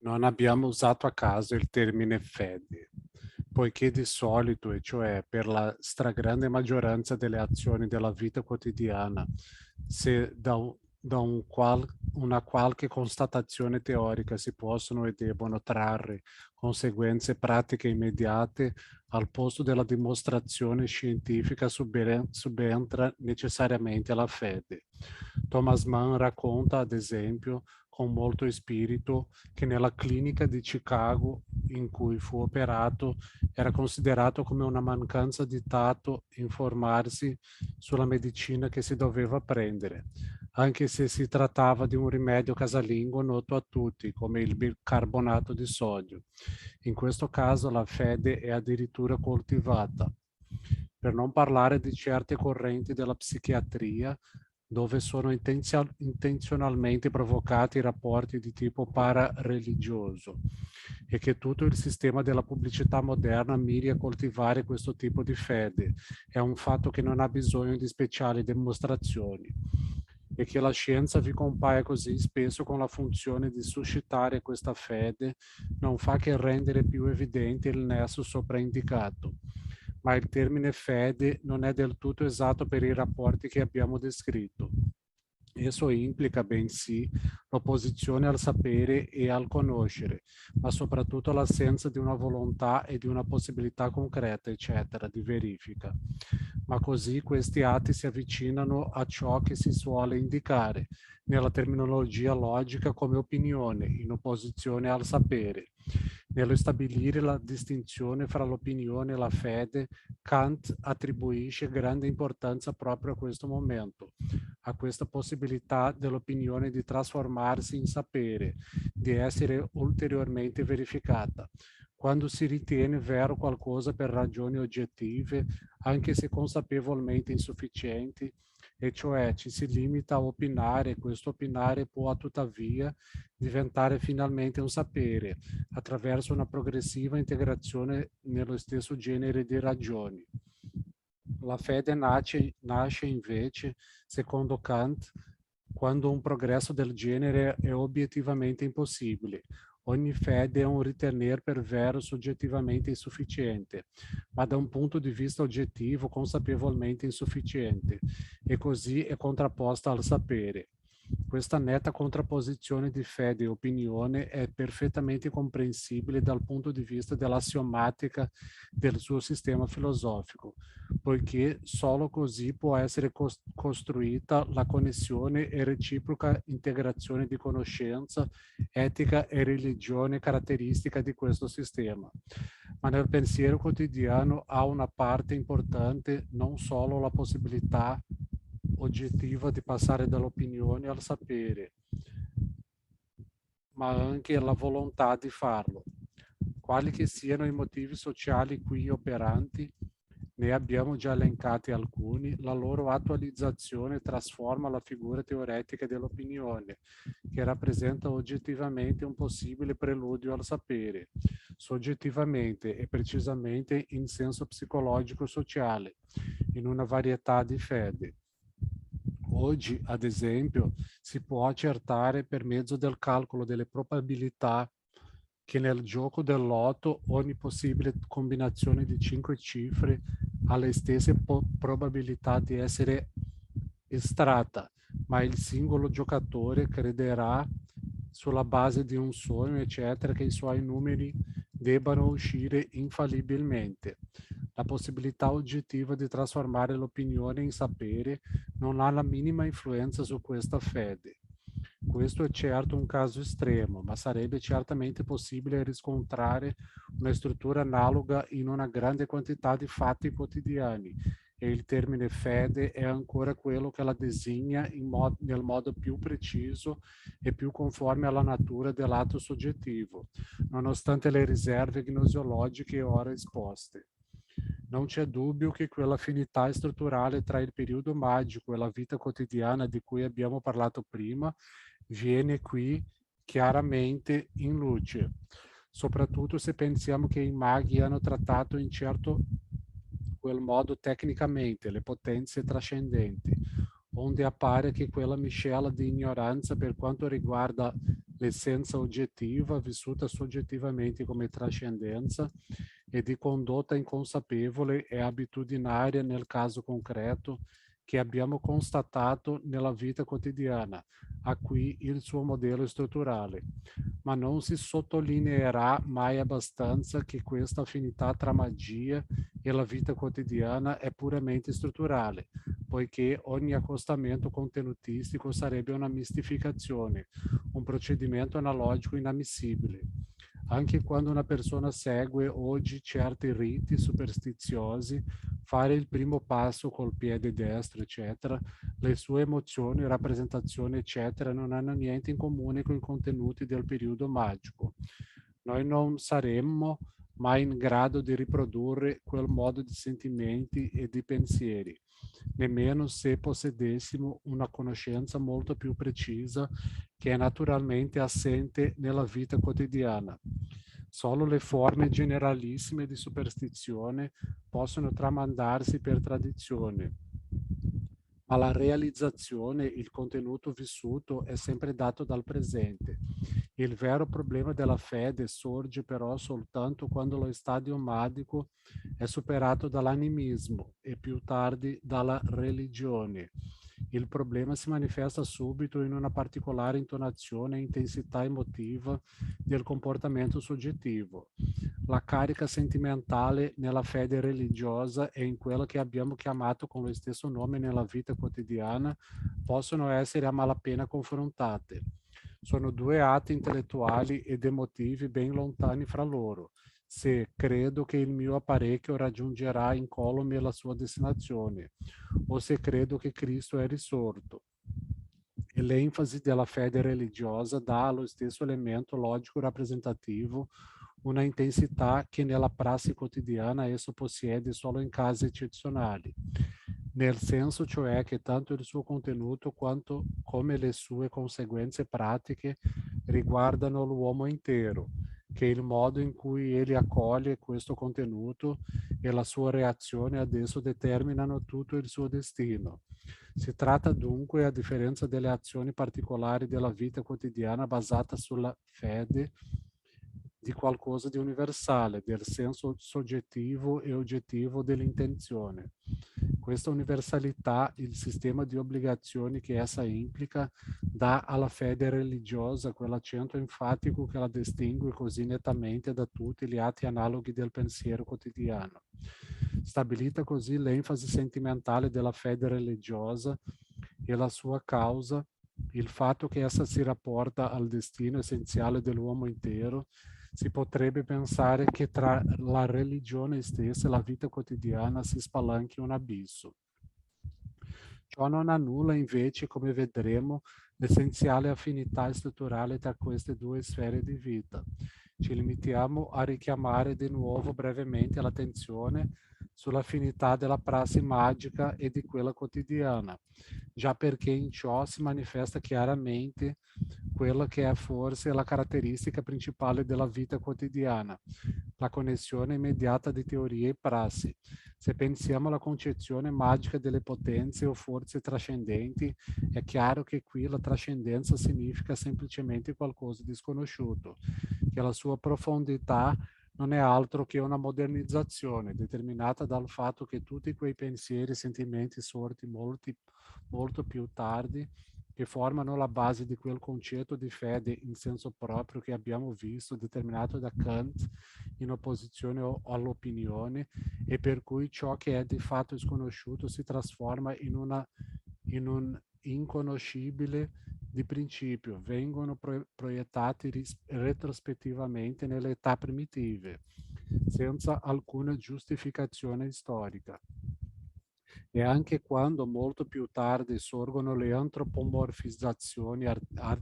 Non abbiamo usato a caso il termine fede, poiché di solito, e cioè per la stragrande maggioranza delle azioni della vita quotidiana, se una qualche constatazione teorica si possono e devono trarre conseguenze pratiche immediate, al posto della dimostrazione scientifica subentra necessariamente la fede. Thomas Mann racconta, ad esempio, con molto spirito, che nella clinica di Chicago in cui fu operato era considerato come una mancanza di tatto informarsi sulla medicina che si doveva prendere, anche se si trattava di un rimedio casalingo noto a tutti, come il bicarbonato di sodio. In questo caso la fede è addirittura coltivata. Per non parlare di certe correnti della psichiatria, dove sono intenzionalmente provocati rapporti di tipo parareligioso e che tutto il sistema della pubblicità moderna miri a coltivare questo tipo di fede. È un fatto che non ha bisogno di speciali dimostrazioni e che la scienza vi compaia così spesso con la funzione di suscitare questa fede non fa che rendere più evidente il nesso sopraindicato. Ma il termine fede non è del tutto esatto per i rapporti che abbiamo descritto. Esso implica bensì l'opposizione al sapere e al conoscere, ma soprattutto l'assenza di una volontà e di una possibilità concreta, eccetera, di verifica. Ma così questi atti si avvicinano a ciò che si suole indicare nella terminologia logica come opinione, in opposizione al sapere. Nello stabilire la distinzione fra l'opinione e la fede, Kant attribuisce grande importanza proprio a questo momento, a questa possibilità dell'opinione di trasformarsi in sapere, di essere ulteriormente verificata. Quando si ritiene vero qualcosa per ragioni oggettive, anche se consapevolmente insufficienti, e cioè ci si limita a opinare, questo opinare può tuttavia diventare finalmente un sapere, attraverso una progressiva integrazione nello stesso genere di ragioni. La fede nasce invece, secondo Kant, quando un progresso del genere è obiettivamente impossibile. Ogni fede è un ritener per vero soggettivamente insufficiente, ma da un punto di vista oggettivo consapevolmente insufficiente, e così è contrapposta al sapere. Questa netta contrapposizione di fede e opinione è perfettamente comprensibile dal punto di vista dell'assiomatica del suo sistema filosofico, poiché solo così può essere costruita la connessione e reciproca integrazione di conoscenza, etica e religione caratteristica di questo sistema. Ma nel pensiero quotidiano ha una parte importante non solo la possibilità oggettiva di passare dall'opinione al sapere, ma anche la volontà di farlo. Quali che siano i motivi sociali qui operanti, ne abbiamo già elencati alcuni, la loro attualizzazione trasforma la figura teoretica dell'opinione, che rappresenta oggettivamente un possibile preludio al sapere, soggettivamente e precisamente in senso psicologico-sociale, in una varietà di fede. Oggi, ad esempio, si può accertare per mezzo del calcolo delle probabilità che nel gioco del lotto ogni possibile combinazione di 5 cifre ha le stesse probabilità di essere estratta, ma il singolo giocatore crederà sulla base di un sogno, eccetera, che i suoi numeri debbano uscire infallibilmente. La possibilità oggettiva di trasformare l'opinione in sapere non ha la minima influenza su questa fede. Questo è certo un caso estremo, ma sarebbe certamente possibile riscontrare una struttura analoga in una grande quantità di fatti quotidiani, e il termine fede è ancora quello che la designa nel modo più preciso e più conforme alla natura dell'atto soggettivo, nonostante le riserve gnoseologiche ora esposte. Non c'è dubbio che quell'affinità strutturale tra il periodo magico e la vita quotidiana di cui abbiamo parlato prima viene qui chiaramente in luce, soprattutto se pensiamo che i maghi hanno trattato in certo quel modo tecnicamente le potenze trascendenti, onde appare che quella miscela di ignoranza per quanto riguarda l'essenza oggettiva vissuta soggettivamente come trascendenza e di condotta inconsapevole e abitudinaria nel caso concreto che abbiamo constatato nella vita quotidiana, a cui il suo modello strutturale. Ma non si sottolineerà mai abbastanza che questa affinità tra magia e la vita quotidiana è puramente strutturale, poiché ogni accostamento contenutistico sarebbe una mistificazione, un procedimento analogico inammissibile. Anche quando una persona segue oggi certi riti superstiziosi, fare il primo passo col piede destro, eccetera, le sue emozioni, rappresentazioni, eccetera, non hanno niente in comune con i contenuti del periodo magico. Noi non saremmo mai in grado di riprodurre quel modo di sentimenti e di pensieri, nemmeno se possedessimo una conoscenza molto più precisa che è naturalmente assente nella vita quotidiana. Solo le forme generalissime di superstizione possono tramandarsi per tradizione, ma la realizzazione, il contenuto vissuto è sempre dato dal presente. Il vero problema della fede sorge però soltanto quando lo stadio magico è superato dall'animismo e più tardi dalla religione. Il problema si manifesta subito in una particolare intonazione e intensità emotiva del comportamento soggettivo. La carica sentimentale nella fede religiosa e in quella che abbiamo chiamato con lo stesso nome nella vita quotidiana possono essere a malapena confrontate. Sono due atti intellettuali ed emotivi ben lontani fra loro. Se credo che il mio apparecchio raggiungerà incolume la sua destinazione, o se credo che Cristo è risorto. E l'enfasi della fede religiosa dà allo stesso elemento logico rappresentativo una intensità che nella prassi quotidiana esso possiede solo in casi eccezionali, nel senso cioè che tanto il suo contenuto quanto come le sue conseguenze pratiche riguardano l'uomo intero, che il modo in cui egli accoglie questo contenuto e la sua reazione ad esso determinano tutto il suo destino. Si tratta dunque, a differenza delle azioni particolari della vita quotidiana basata sulla fede, di qualcosa di universale, del senso soggettivo e oggettivo dell'intenzione. Questa universalità, il sistema di obbligazioni che essa implica, dà alla fede religiosa quell'accento enfatico che la distingue così nettamente da tutti gli atti analoghi del pensiero quotidiano. Stabilita così l'enfasi sentimentale della fede religiosa e la sua causa, il fatto che essa si rapporta al destino essenziale dell'uomo intero, si potrebbe pensare che tra la religione stessa e la vita quotidiana si spalanchi un abisso. Ciò non annulla invece, come vedremo, l'essenziale affinità strutturale tra queste due sfere di vita. Ci limitiamo a richiamare di nuovo brevemente l'attenzione sull'affinità della prassi magica e di quella quotidiana, già perché in ciò si manifesta chiaramente quella che è forse la caratteristica principale della vita quotidiana, la connessione immediata di teoria e prassi. Se pensiamo alla concezione magica delle potenze o forze trascendenti, è chiaro che qui la trascendenza significa semplicemente qualcosa di sconosciuto, che la sua profondità non è altro che una modernizzazione determinata dal fatto che tutti quei pensieri e sentimenti sorti molto più tardi, che formano la base di quel concetto di fede in senso proprio che abbiamo visto, determinato da Kant in opposizione all'opinione, e per cui ciò che è di fatto sconosciuto si trasforma in un inconoscibile di principio, vengono proiettati retrospettivamente nelle età primitive, senza alcuna giustificazione storica. E anche quando molto più tardi sorgono le antropomorfizzazioni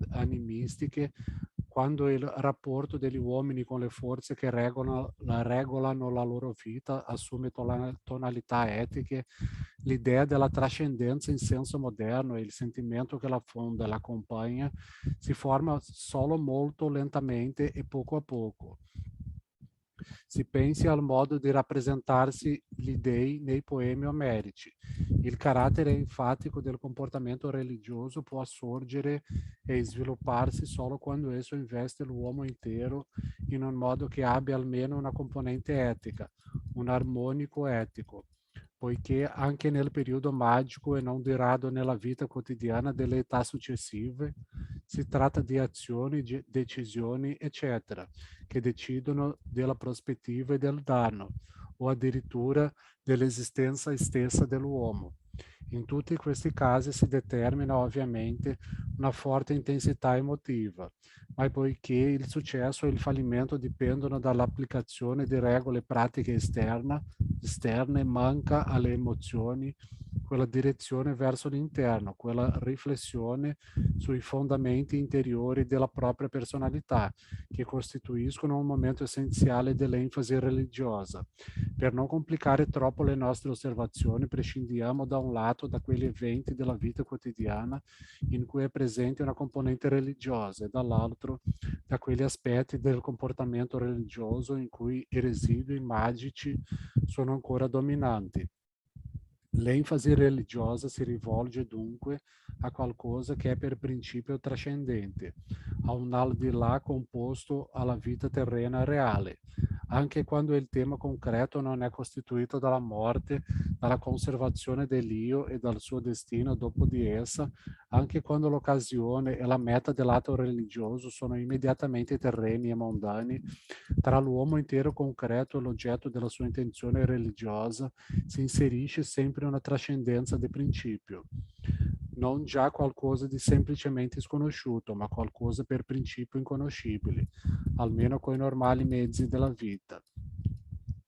animistiche, quando il rapporto degli uomini con le forze che regolano la loro vita assume tonalità etiche, l'idea della trascendenza in senso moderno e il sentimento che la fonda e l'accompagna si forma solo molto lentamente e poco a poco. Si pensi al modo di rappresentarsi gli dei nei poemi omerici. Il carattere enfatico del comportamento religioso può sorgere e svilupparsi solo quando esso investe l'uomo intero in un modo che abbia almeno una componente etica, un armonico etico, poiché anche nel periodo magico e non di rado nella vita quotidiana delle età successive si tratta di azioni, decisioni, eccetera, che decidono della prospettiva e del danno, o addirittura dell'esistenza stessa dell'uomo. In tutti questi casi si determina ovviamente una forte intensità emotiva, ma poiché il successo e il fallimento dipendono dall'applicazione di regole pratiche esterne, manca alle emozioni quella direzione verso l'interno, quella riflessione sui fondamenti interiori della propria personalità, che costituiscono un momento essenziale dell'enfasi religiosa. Per non complicare troppo le nostre osservazioni, prescindiamo da un lato da quegli eventi della vita quotidiana in cui è presente una componente religiosa e dall'altro da quegli aspetti del comportamento religioso in cui i residui magici sono ancora dominanti. L'enfasi religiosa si rivolge dunque a qualcosa che è per principio trascendente, a un al di là composto alla vita terrena reale, anche quando il tema concreto non è costituito dalla morte, dalla conservazione dell'io e dal suo destino dopo di essa, anche quando l'occasione e la meta dell'atto religioso sono immediatamente terreni e mondani, tra l'uomo intero concreto e l'oggetto della sua intenzione religiosa si inserisce sempre una trascendenza di principio, non già qualcosa di semplicemente sconosciuto, ma qualcosa per principio inconoscibile, almeno coi normali mezzi della vita,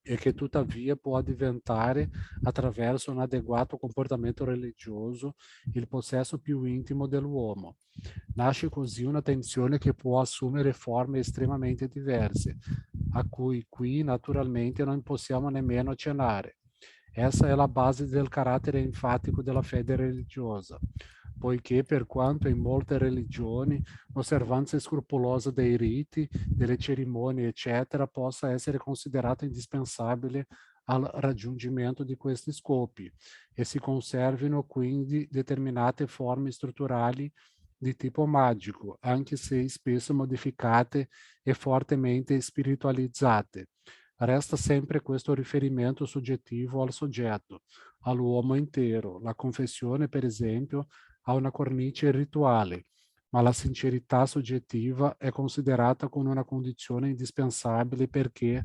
e che tuttavia può diventare, attraverso un adeguato comportamento religioso, il possesso più intimo dell'uomo. Nasce così una tensione che può assumere forme estremamente diverse, a cui qui naturalmente non possiamo nemmeno accennare. Essa è la base del carattere enfatico della fede religiosa, poiché per quanto in molte religioni l'osservanza scrupolosa dei riti, delle cerimonie, eccetera, possa essere considerata indispensabile al raggiungimento di questi scopi e si conservino quindi determinate forme strutturali di tipo magico, anche se spesso modificate e fortemente spiritualizzate. Resta sempre questo riferimento soggettivo al soggetto, all'uomo intero. La confessione, per esempio, ha una cornice rituale, ma la sincerità soggettiva è considerata come una condizione indispensabile perché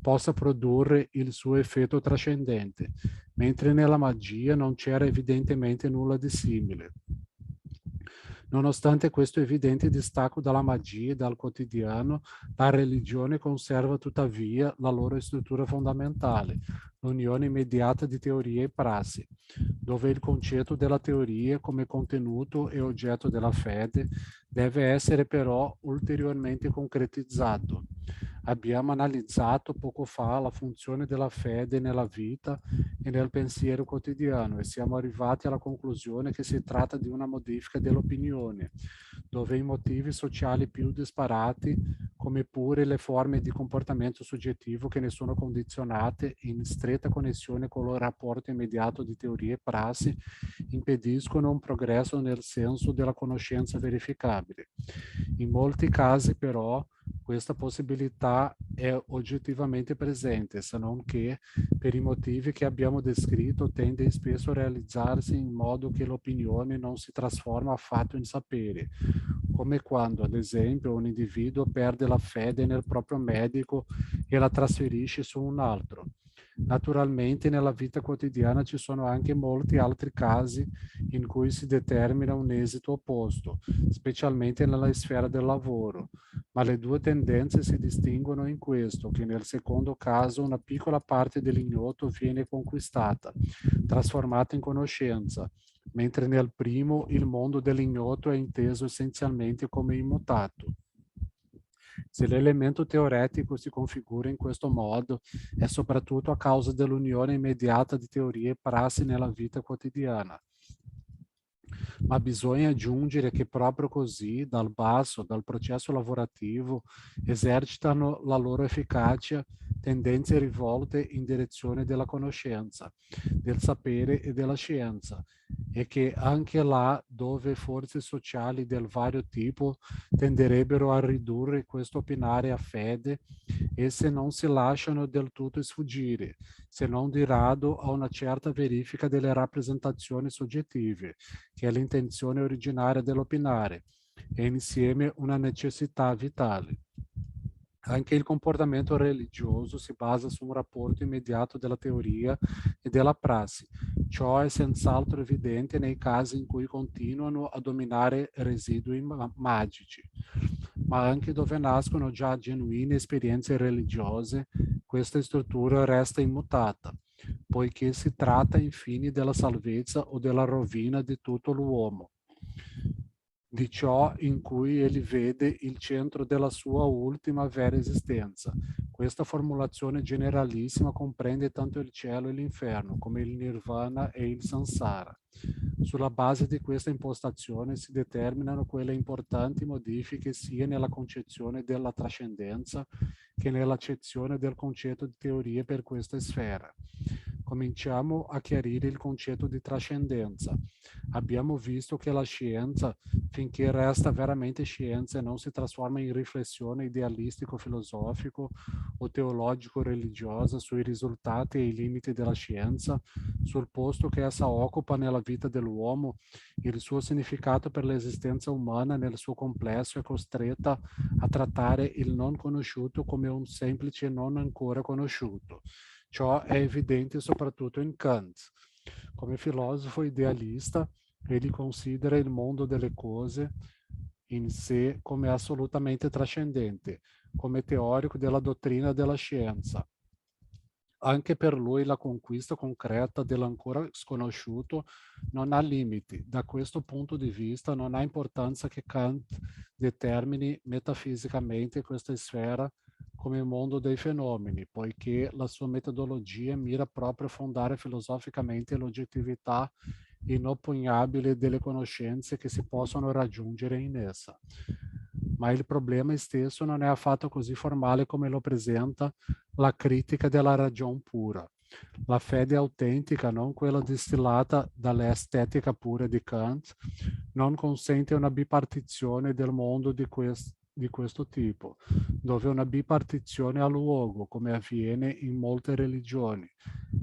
possa produrre il suo effetto trascendente, mentre nella magia non c'era evidentemente nulla di simile. Nonostante questo evidente distacco dalla magia e dal quotidiano, la religione conserva tuttavia la loro struttura fondamentale, l'unione immediata di teoria e prassi, dove il concetto della teoria come contenuto e oggetto della fede deve essere però ulteriormente concretizzato. Abbiamo analizzato poco fa la funzione della fede nella vita e nel pensiero quotidiano e siamo arrivati alla conclusione che si tratta di una modifica dell'opinione, dove i motivi sociali più disparati, come pure le forme di comportamento soggettivo che ne sono condizionate in stretta connessione con il rapporto immediato di teoria e prassi, impediscono un progresso nel senso della conoscenza verificabile. In molti casi però questa possibilità è oggettivamente presente, se non che per i motivi che abbiamo descritto tende spesso a realizzarsi in modo che l'opinione non si trasforma affatto in sapere, come quando, ad esempio, un individuo perde la fede nel proprio medico e la trasferisce su un altro. Naturalmente nella vita quotidiana ci sono anche molti altri casi in cui si determina un esito opposto, specialmente nella sfera del lavoro, ma le due tendenze si distinguono in questo, che nel secondo caso una piccola parte dell'ignoto viene conquistata, trasformata in conoscenza, mentre nel primo il mondo dell'ignoto è inteso essenzialmente come immutato. Se l'elemento teoretico si configura in questo modo, è soprattutto a causa dell'unione immediata di teoria e prassi nella vita quotidiana. Ma bisogna aggiungere che proprio così, dal basso, dal processo lavorativo, esercitano la loro efficacia tendenze rivolte in direzione della conoscenza, del sapere e della scienza, e che anche là dove forze sociali del vario tipo tenderebbero a ridurre questo opinare a fede, esse non si lasciano del tutto sfuggire, se non di rado a una certa verifica delle rappresentazioni soggettive, che è l'intenzione originaria dell'opinare, e insieme una necessità vitale. Anche il comportamento religioso si basa su un rapporto immediato della teoria e della prassi. Ciò è senz'altro evidente nei casi in cui continuano a dominare residui magici, ma anche dove nascono già genuine esperienze religiose, questa struttura resta immutata, poiché si tratta infine della salvezza o della rovina di tutto l'uomo, di ciò in cui egli vede il centro della sua ultima vera esistenza. Questa formulazione generalissima comprende tanto il cielo e l'inferno, come il nirvana e il samsara. Sulla base di questa impostazione si determinano quelle importanti modifiche sia nella concezione della trascendenza che nell'accezione del concetto di teorie per questa sfera. Cominciamo a chiarire il concetto di trascendenza. Abbiamo visto che la scienza, finché resta veramente scienza e non si trasforma in riflessione idealistico-filosofico o teologico-religiosa sui risultati e i limiti della scienza, sul posto che essa occupa nella vita dell'uomo, il suo significato per l'esistenza umana nel suo complesso è costretta a trattare il non conosciuto come un semplice non ancora conosciuto. Ciò è evidente soprattutto in Kant. Come filosofo idealista, egli considera il mondo delle cose in sé come assolutamente trascendente, come teorico della dottrina della scienza. Anche per lui la conquista concreta dell'ancora sconosciuto non ha limiti. Da questo punto di vista non ha importanza che Kant determini metafisicamente questa sfera come il mondo dei fenomeni, poiché la sua metodologia mira proprio a fondare filosoficamente l'oggettività inoppugnabile delle conoscenze che si possono raggiungere in essa. Ma il problema stesso non è affatto così formale come lo presenta la critica della ragion pura. La fede autentica, non quella distillata dall'estetica pura di Kant, non consente una bipartizione del mondo di questo tipo, dove una bipartizione ha luogo, come avviene in molte religioni.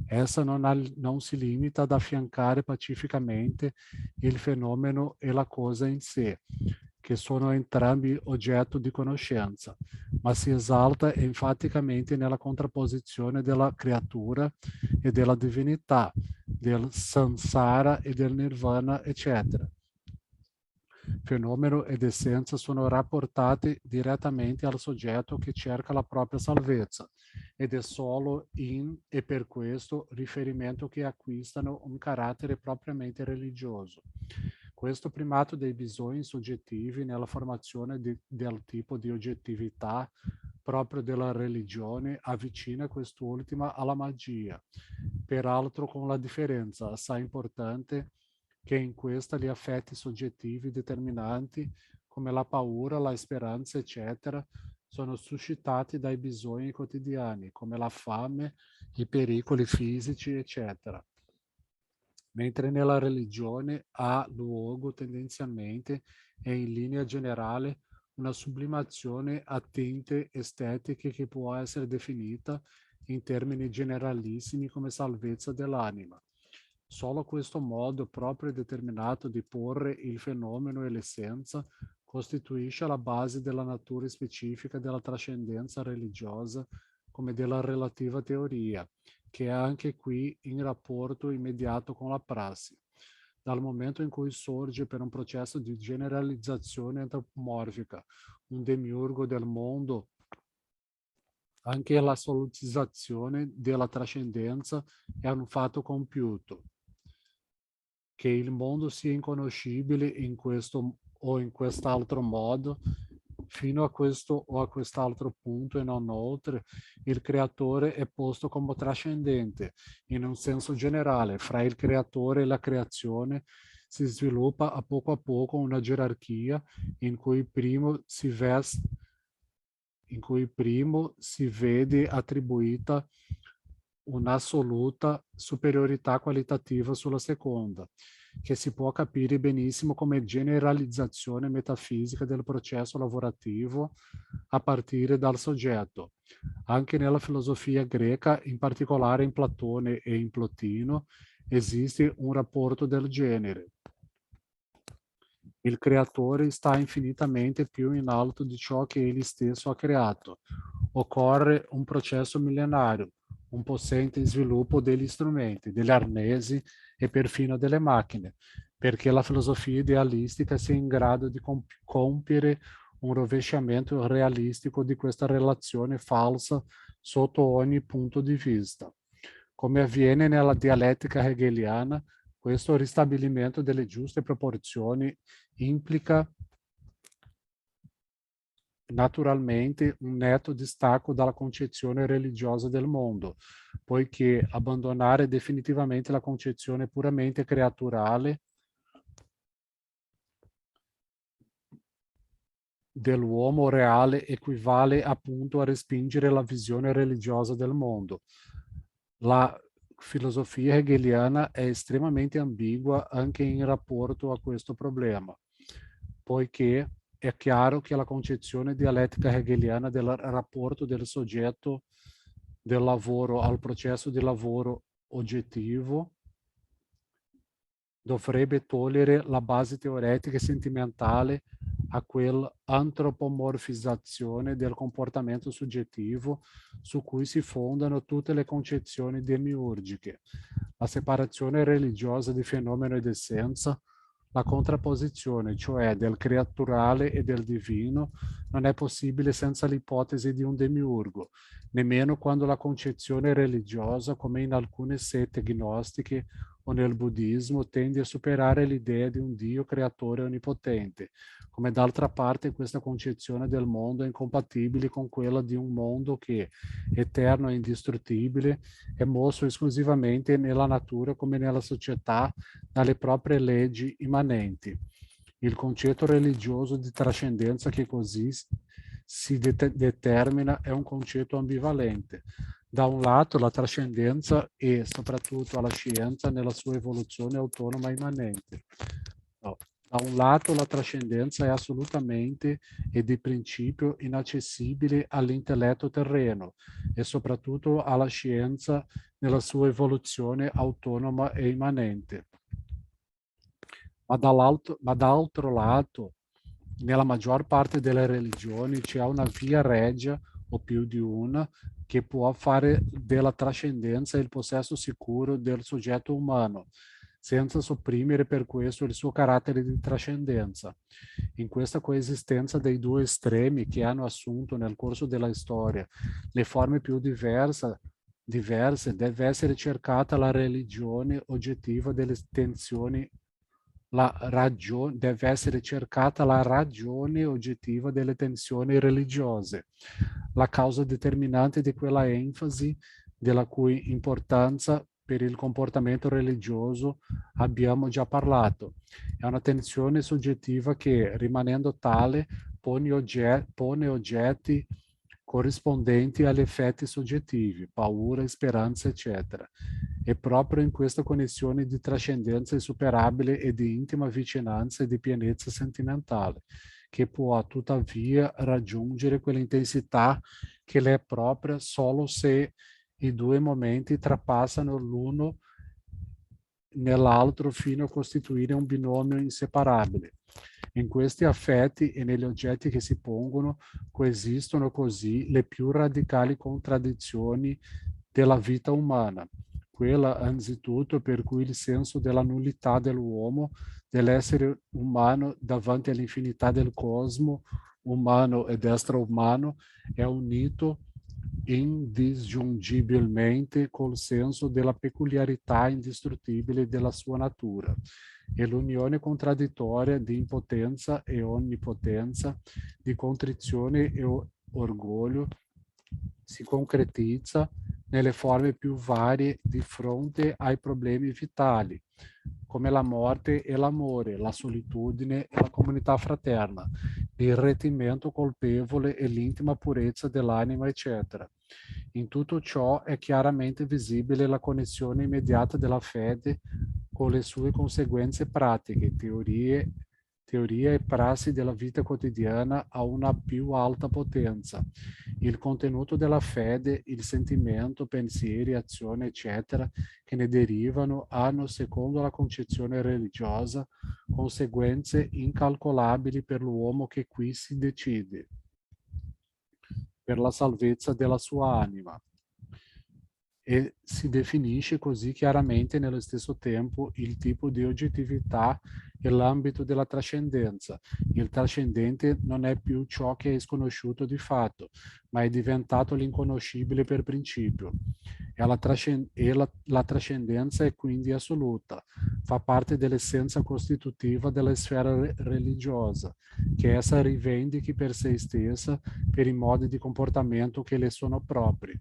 Essa non si limita ad affiancare pacificamente il fenomeno e la cosa in sé, che sono entrambi oggetto di conoscenza, ma si esalta enfaticamente nella contrapposizione della creatura e della divinità, del samsara e del nirvana, eccetera. Fenomeno ed essenza sono rapportati direttamente al soggetto che cerca la propria salvezza ed è solo in e per questo riferimento che acquistano un carattere propriamente religioso. Questo primato dei bisogni soggettivi nella formazione del tipo di oggettività proprio della religione avvicina quest'ultima alla magia, peraltro con la differenza assai importante che in questa gli affetti soggettivi determinanti come la paura, la speranza, eccetera, sono suscitati dai bisogni quotidiani come la fame, i pericoli fisici, eccetera. Mentre nella religione ha luogo tendenzialmente e in linea generale una sublimazione a tinte estetiche che può essere definita in termini generalissimi come salvezza dell'anima. Solo questo modo proprio e determinato di porre il fenomeno e l'essenza costituisce la base della natura specifica della trascendenza religiosa come della relativa teoria, che è anche qui in rapporto immediato con la prassi. Dal momento in cui sorge per un processo di generalizzazione antropomorfica un demiurgo del mondo, anche l'assolutizzazione della trascendenza è un fatto compiuto. Che il mondo sia inconoscibile in questo o in quest'altro modo, fino a questo o a quest'altro punto e non oltre, il creatore è posto come trascendente, in un senso generale, fra il creatore e la creazione si sviluppa a pouco una gerarchia in cui primo si vede attribuita un'assoluta superiorità qualitativa sulla seconda, che si può capire benissimo come generalizzazione metafisica del processo lavorativo a partire dal soggetto. Anche nella filosofia greca, in particolare in Platone e in Plotino, esiste un rapporto del genere. Il creatore sta infinitamente più in alto di ciò che egli stesso ha creato. Occorre un processo millenario, un possente sviluppo degli strumenti, degli arnesi e perfino delle macchine, perché la filosofia idealistica sia in grado di compiere un rovesciamento realistico di questa relazione falsa sotto ogni punto di vista. Come avviene nella dialettica hegeliana, questo ristabilimento delle giuste proporzioni implica naturalmente un netto distacco dalla concezione religiosa del mondo, poiché abbandonare definitivamente la concezione puramente creaturale dell'uomo reale equivale appunto a respingere la visione religiosa del mondo. La filosofia hegeliana è estremamente ambigua anche in rapporto a questo problema, poiché è chiaro che la concezione dialettica hegeliana del rapporto del soggetto del lavoro al processo di lavoro oggettivo dovrebbe togliere la base teoretica e sentimentale a quell'antropomorfizzazione del comportamento soggettivo su cui si fondano tutte le concezioni demiurgiche, la separazione religiosa di fenomeno ed essenza, la contrapposizione, cioè del creaturale e del divino, non è possibile senza l'ipotesi di un demiurgo, nemmeno quando la concezione religiosa, come in alcune sette gnostiche o nel buddismo, tende a superare l'idea di un Dio creatore onnipotente, come d'altra parte questa concezione del mondo è incompatibile con quella di un mondo che, eterno e indistruttibile, è mosso esclusivamente nella natura come nella società dalle proprie leggi immanenti. Il concetto religioso di trascendenza che così si determina è un concetto ambivalente. Da un lato la trascendenza e soprattutto la scienza nella sua evoluzione autonoma e immanente. No. Da un lato la trascendenza è assolutamente e di principio inaccessibile all'intelletto terreno e soprattutto alla scienza nella sua evoluzione autonoma e immanente. Ma dall'altro lato, nella maggior parte delle religioni c'è una via regia o più di una che può fare della trascendenza il possesso sicuro del soggetto umano, senza sopprimere per questo il suo carattere di trascendenza. In questa coesistenza dei due estremi che hanno assunto nel corso della storia le forme più diverse deve essere cercata la religione oggettiva delle tensioni deve essere cercata la ragione oggettiva delle tensioni religiose, la causa determinante di quella enfasi della cui importanza per il comportamento religioso abbiamo già parlato. È una tensione soggettiva che, rimanendo tale, pone oggetti corrispondenti agli effetti soggettivi, paura, speranza, eccetera. È proprio in questa connessione di trascendenza insuperabile e di intima vicinanza e di pienezza sentimentale che può tuttavia raggiungere quell'intensità che le è propria solo se i due momenti trapassano l'uno nell'altro fino a costituire un binomio inseparabile. In questi affetti e negli oggetti che si pongono coesistono così le più radicali contraddizioni della vita umana. Quella anzitutto per cui il senso della nullità dell'uomo, dell'essere umano davanti all'infinità del cosmo, umano ed extraumano, è unito indisgiungibilmente col senso della peculiarità indistruttibile della sua natura e l'unione contraddittoria di impotenza e onnipotenza, di contrizione e orgoglio si concretizza nelle forme più varie di fronte ai problemi vitali. come la morte e l'amore, la solitudine e la comunità fraterna, l'irretimento colpevole e l'intima purezza dell'anima, eccetera. In tutto ciò è chiaramente visibile la connessione immediata della fede con le sue conseguenze pratiche, teoria e prassi della vita quotidiana a una più alta potenza. Il contenuto della fede, il sentimento, pensieri, azioni, eccetera, che ne derivano, hanno, secondo la concezione religiosa, conseguenze incalcolabili per l'uomo che qui si decide, per la salvezza della sua anima. E si definisce così chiaramente nello stesso tempo il tipo di oggettività e l'ambito della trascendenza. Il trascendente non è più ciò che è sconosciuto di fatto, ma è diventato l'inconoscibile per principio. La trascendenza è quindi assoluta, fa parte dell'essenza costitutiva della sfera religiosa, che essa rivendichi per se stessa per i modi di comportamento che le sono propri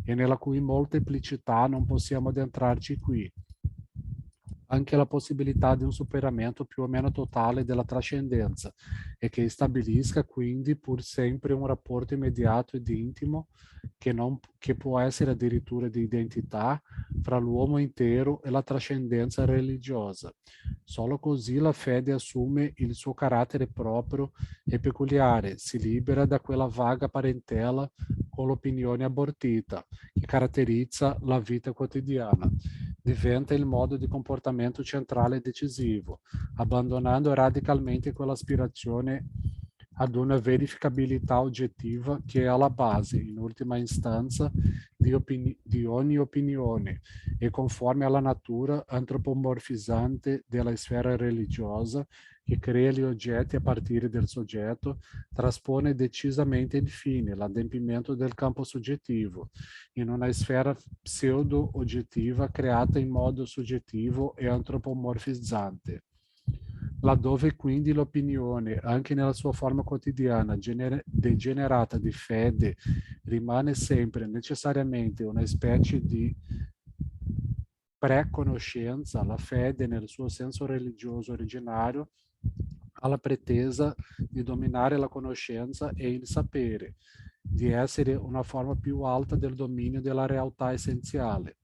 e nella cui molteplicità non possiamo addentrarci qui. Anche la possibilità di un superamento più o meno totale della trascendenza e che stabilisca quindi pur sempre un rapporto immediato ed intimo che può essere addirittura di identità fra l'uomo intero e la trascendenza religiosa. Solo così la fede assume il suo carattere proprio e peculiare, si libera da quella vaga parentela con l'opinione abortita che caratterizza la vita quotidiana. Diventa il modo di comportamento centrale e decisivo, abbandonando radicalmente quell'aspirazione ad una verificabilità oggettiva che è alla base, in ultima istanza, di ogni opinione e conforme alla natura antropomorfizzante della sfera religiosa che crea gli oggetti a partire del soggetto, traspone decisamente infine l'adempimento del campo soggettivo in una sfera pseudo-oggettiva creata in modo soggettivo e antropomorfizzante, laddove quindi l'opinione, anche nella sua forma quotidiana, degenerata di fede, rimane sempre necessariamente una specie di preconoscenza, la fede nel suo senso religioso originario, ha la pretesa di dominare la conoscenza e il sapere, di essere una forma più alta del dominio della realtà essenziale.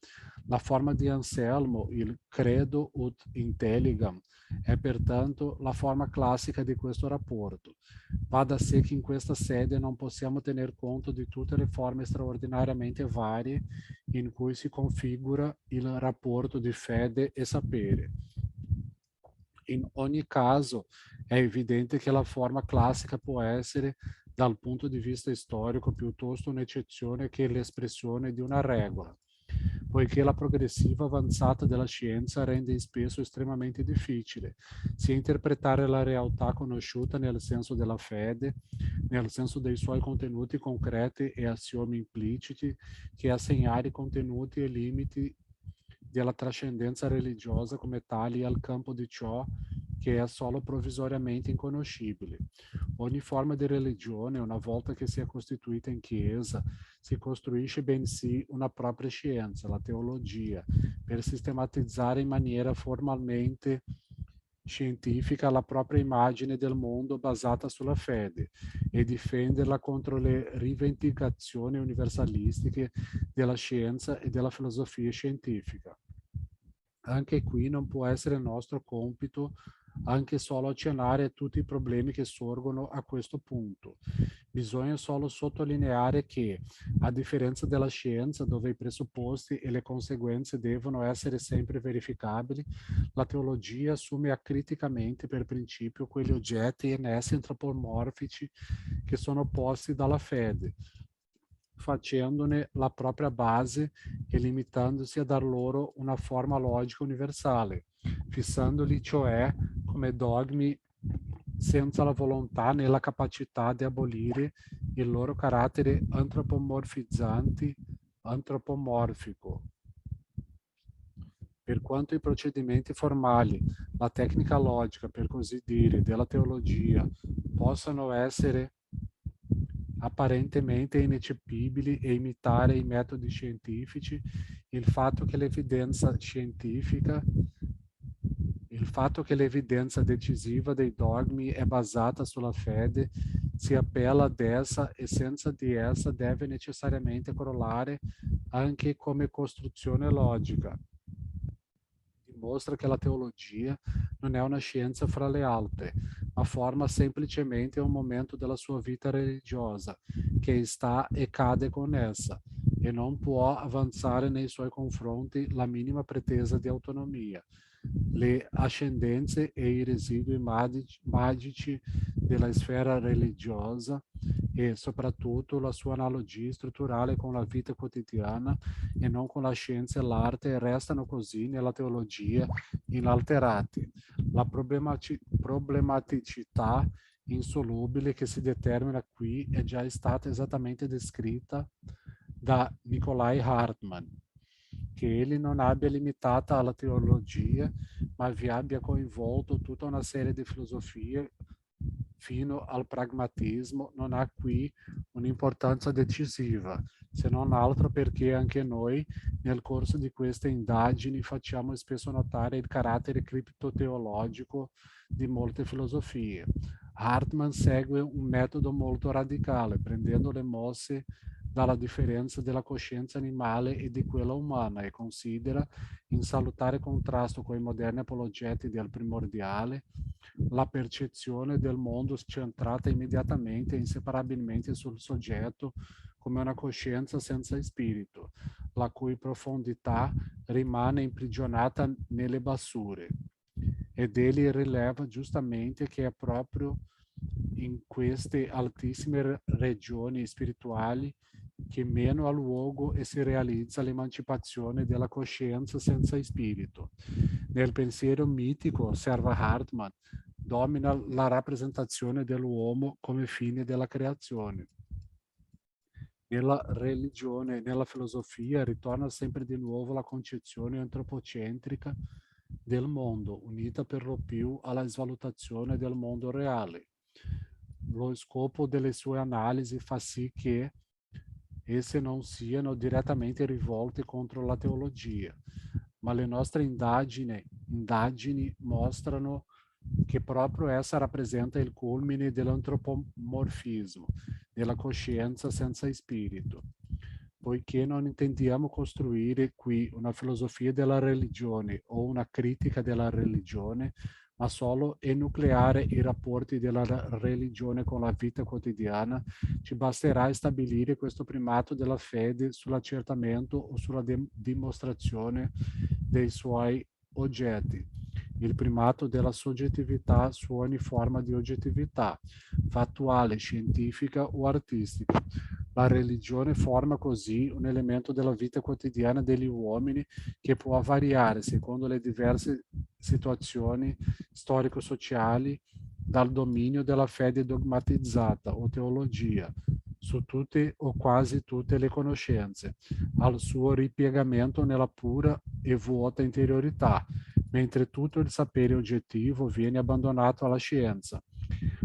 La forma di Anselmo, il credo ut intelligam, è pertanto la forma classica di questo rapporto. Va da sé che in questa sede non possiamo tener conto di tutte le forme straordinariamente varie in cui si configura il rapporto di fede e sapere. In ogni caso è evidente che la forma classica può essere, dal punto di vista storico, piuttosto un'eccezione che l'espressione di una regola, poiché la progressiva avanzata della scienza rende spesso estremamente difficile sia interpretare la realtà conosciuta nel senso della fede, nel senso dei suoi contenuti concreti e assiomi impliciti, che assegnare i contenuti e limiti della trascendenza religiosa come tali al campo di ciò che è solo provvisoriamente inconoscibile. Ogni forma di religione, una volta che si è costituita in Chiesa, si costruisce bensì una propria scienza, la teologia, per sistematizzare in maniera formalmente scientifica la propria immagine del mondo basata sulla fede e difenderla contro le rivendicazioni universalistiche della scienza e della filosofia scientifica. Anche qui non può essere nostro compito anche solo accennare a tutti i problemi che sorgono a questo punto. Bisogna solo sottolineare che, a differenza della scienza, dove i presupposti e le conseguenze devono essere sempre verificabili, la teologia assume acriticamente per principio quegli oggetti in essi antropomorfici che sono posti dalla fede, facendone la propria base e limitandosi a dar loro una forma logica universale, fissandoli cioè come dogmi senza la volontà né la capacità di abolire il loro carattere antropomorfico. Per quanto i procedimenti formali, la tecnica logica, per così dire, della teologia possano essere apparentemente ineccepibili e imitare i metodi scientifici, il fatto che l'evidenza scientifica Il fatto che l'evidenza decisiva dei dogmi è basata sulla fede si appella ad essa e senza di essa deve necessariamente crollare anche come costruzione logica. Dimostra che la teologia non è una scienza fra le altre, ma forma semplicemente un momento della sua vita religiosa, che sta e cade con essa, e non può avanzare nei suoi confronti la minima pretesa di autonomia. Le ascendenze e i residui magici della sfera religiosa e soprattutto la sua analogia strutturale con la vita quotidiana e non con la scienza e l'arte restano così nella teologia inalterati. La problematicità insolubile che si determina qui è già stata esattamente descritta da Nikolai Hartmann, che egli non abbia limitata alla teologia, ma vi abbia coinvolto tutta una serie di filosofie fino al pragmatismo, non ha qui un'importanza decisiva, se non altro perché anche noi nel corso di queste indagini facciamo spesso notare il carattere criptoteologico di molte filosofie. Hartmann segue un metodo molto radicale, prendendo le mosse dalla differenza della coscienza animale e di quella umana e considera, in salutare contrasto con i moderni apologeti del primordiale, la percezione del mondo centrata immediatamente e inseparabilmente sul soggetto come una coscienza senza spirito, la cui profondità rimane imprigionata nelle bassure. Ed egli rileva giustamente che è proprio in queste altissime regioni spirituali che meno ha luogo e si realizza l'emancipazione della coscienza senza spirito. Nel pensiero mitico, osserva Hartmann, domina la rappresentazione dell'uomo come fine della creazione. Nella religione e nella filosofia ritorna sempre di nuovo la concezione antropocentrica del mondo, unita per lo più alla svalutazione del mondo reale. Lo scopo delle sue analisi fa sì che esse non siano direttamente rivolte contro la teologia, ma le nostre indagini mostrano che proprio essa rappresenta il culmine dell'antropomorfismo, della coscienza senza spirito, poiché non intendiamo costruire qui una filosofia della religione o una critica della religione, ma solo enucleare i rapporti della religione con la vita quotidiana, ci basterà stabilire questo primato della fede sull'accertamento o sulla dimostrazione dei suoi oggetti. Il primato della soggettività su ogni forma di oggettività, fattuale, scientifica o artistica. La religione forma così un elemento della vita quotidiana degli uomini che può variare secondo le diverse situazioni storico-sociali dal dominio della fede dogmatizzata o teologia su tutte o quasi tutte le conoscenze, al suo ripiegamento nella pura e vuota interiorità, mentre tutto il sapere oggettivo viene abbandonato alla scienza.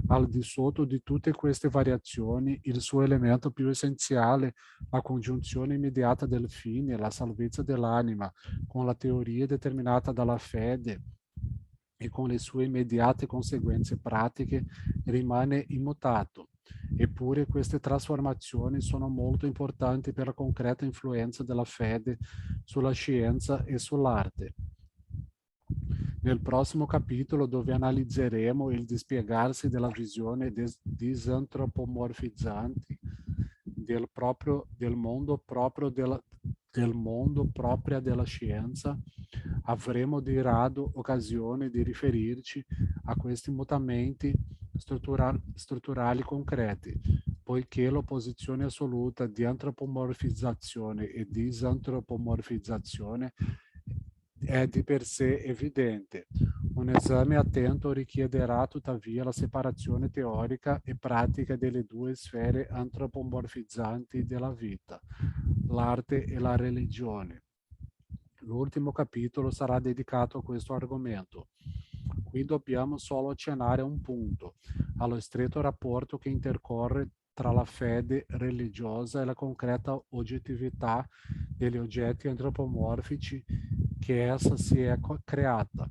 Al di sotto di tutte queste variazioni, il suo elemento più essenziale, la congiunzione immediata del fine, la salvezza dell'anima, con la teoria determinata dalla fede e con le sue immediate conseguenze pratiche, rimane immutato. Eppure queste trasformazioni sono molto importanti per la concreta influenza della fede sulla scienza e sull'arte. Nel prossimo capitolo, dove analizzeremo il dispiegarsi della visione disantropomorfizzante del mondo propria della scienza, avremo di rado occasione di riferirci a questi mutamenti strutturali concreti, poiché l'opposizione assoluta di antropomorfizzazione e disantropomorfizzazione è di per sé evidente. Un esame attento richiederà tuttavia la separazione teorica e pratica delle due sfere antropomorfizzanti della vita, l'arte e la religione. L'ultimo capitolo sarà dedicato a questo argomento. Qui dobbiamo solo accennare un punto, allo stretto rapporto che intercorre tra la fede religiosa e la concreta oggettività degli oggetti antropomorfici che essa si è creata.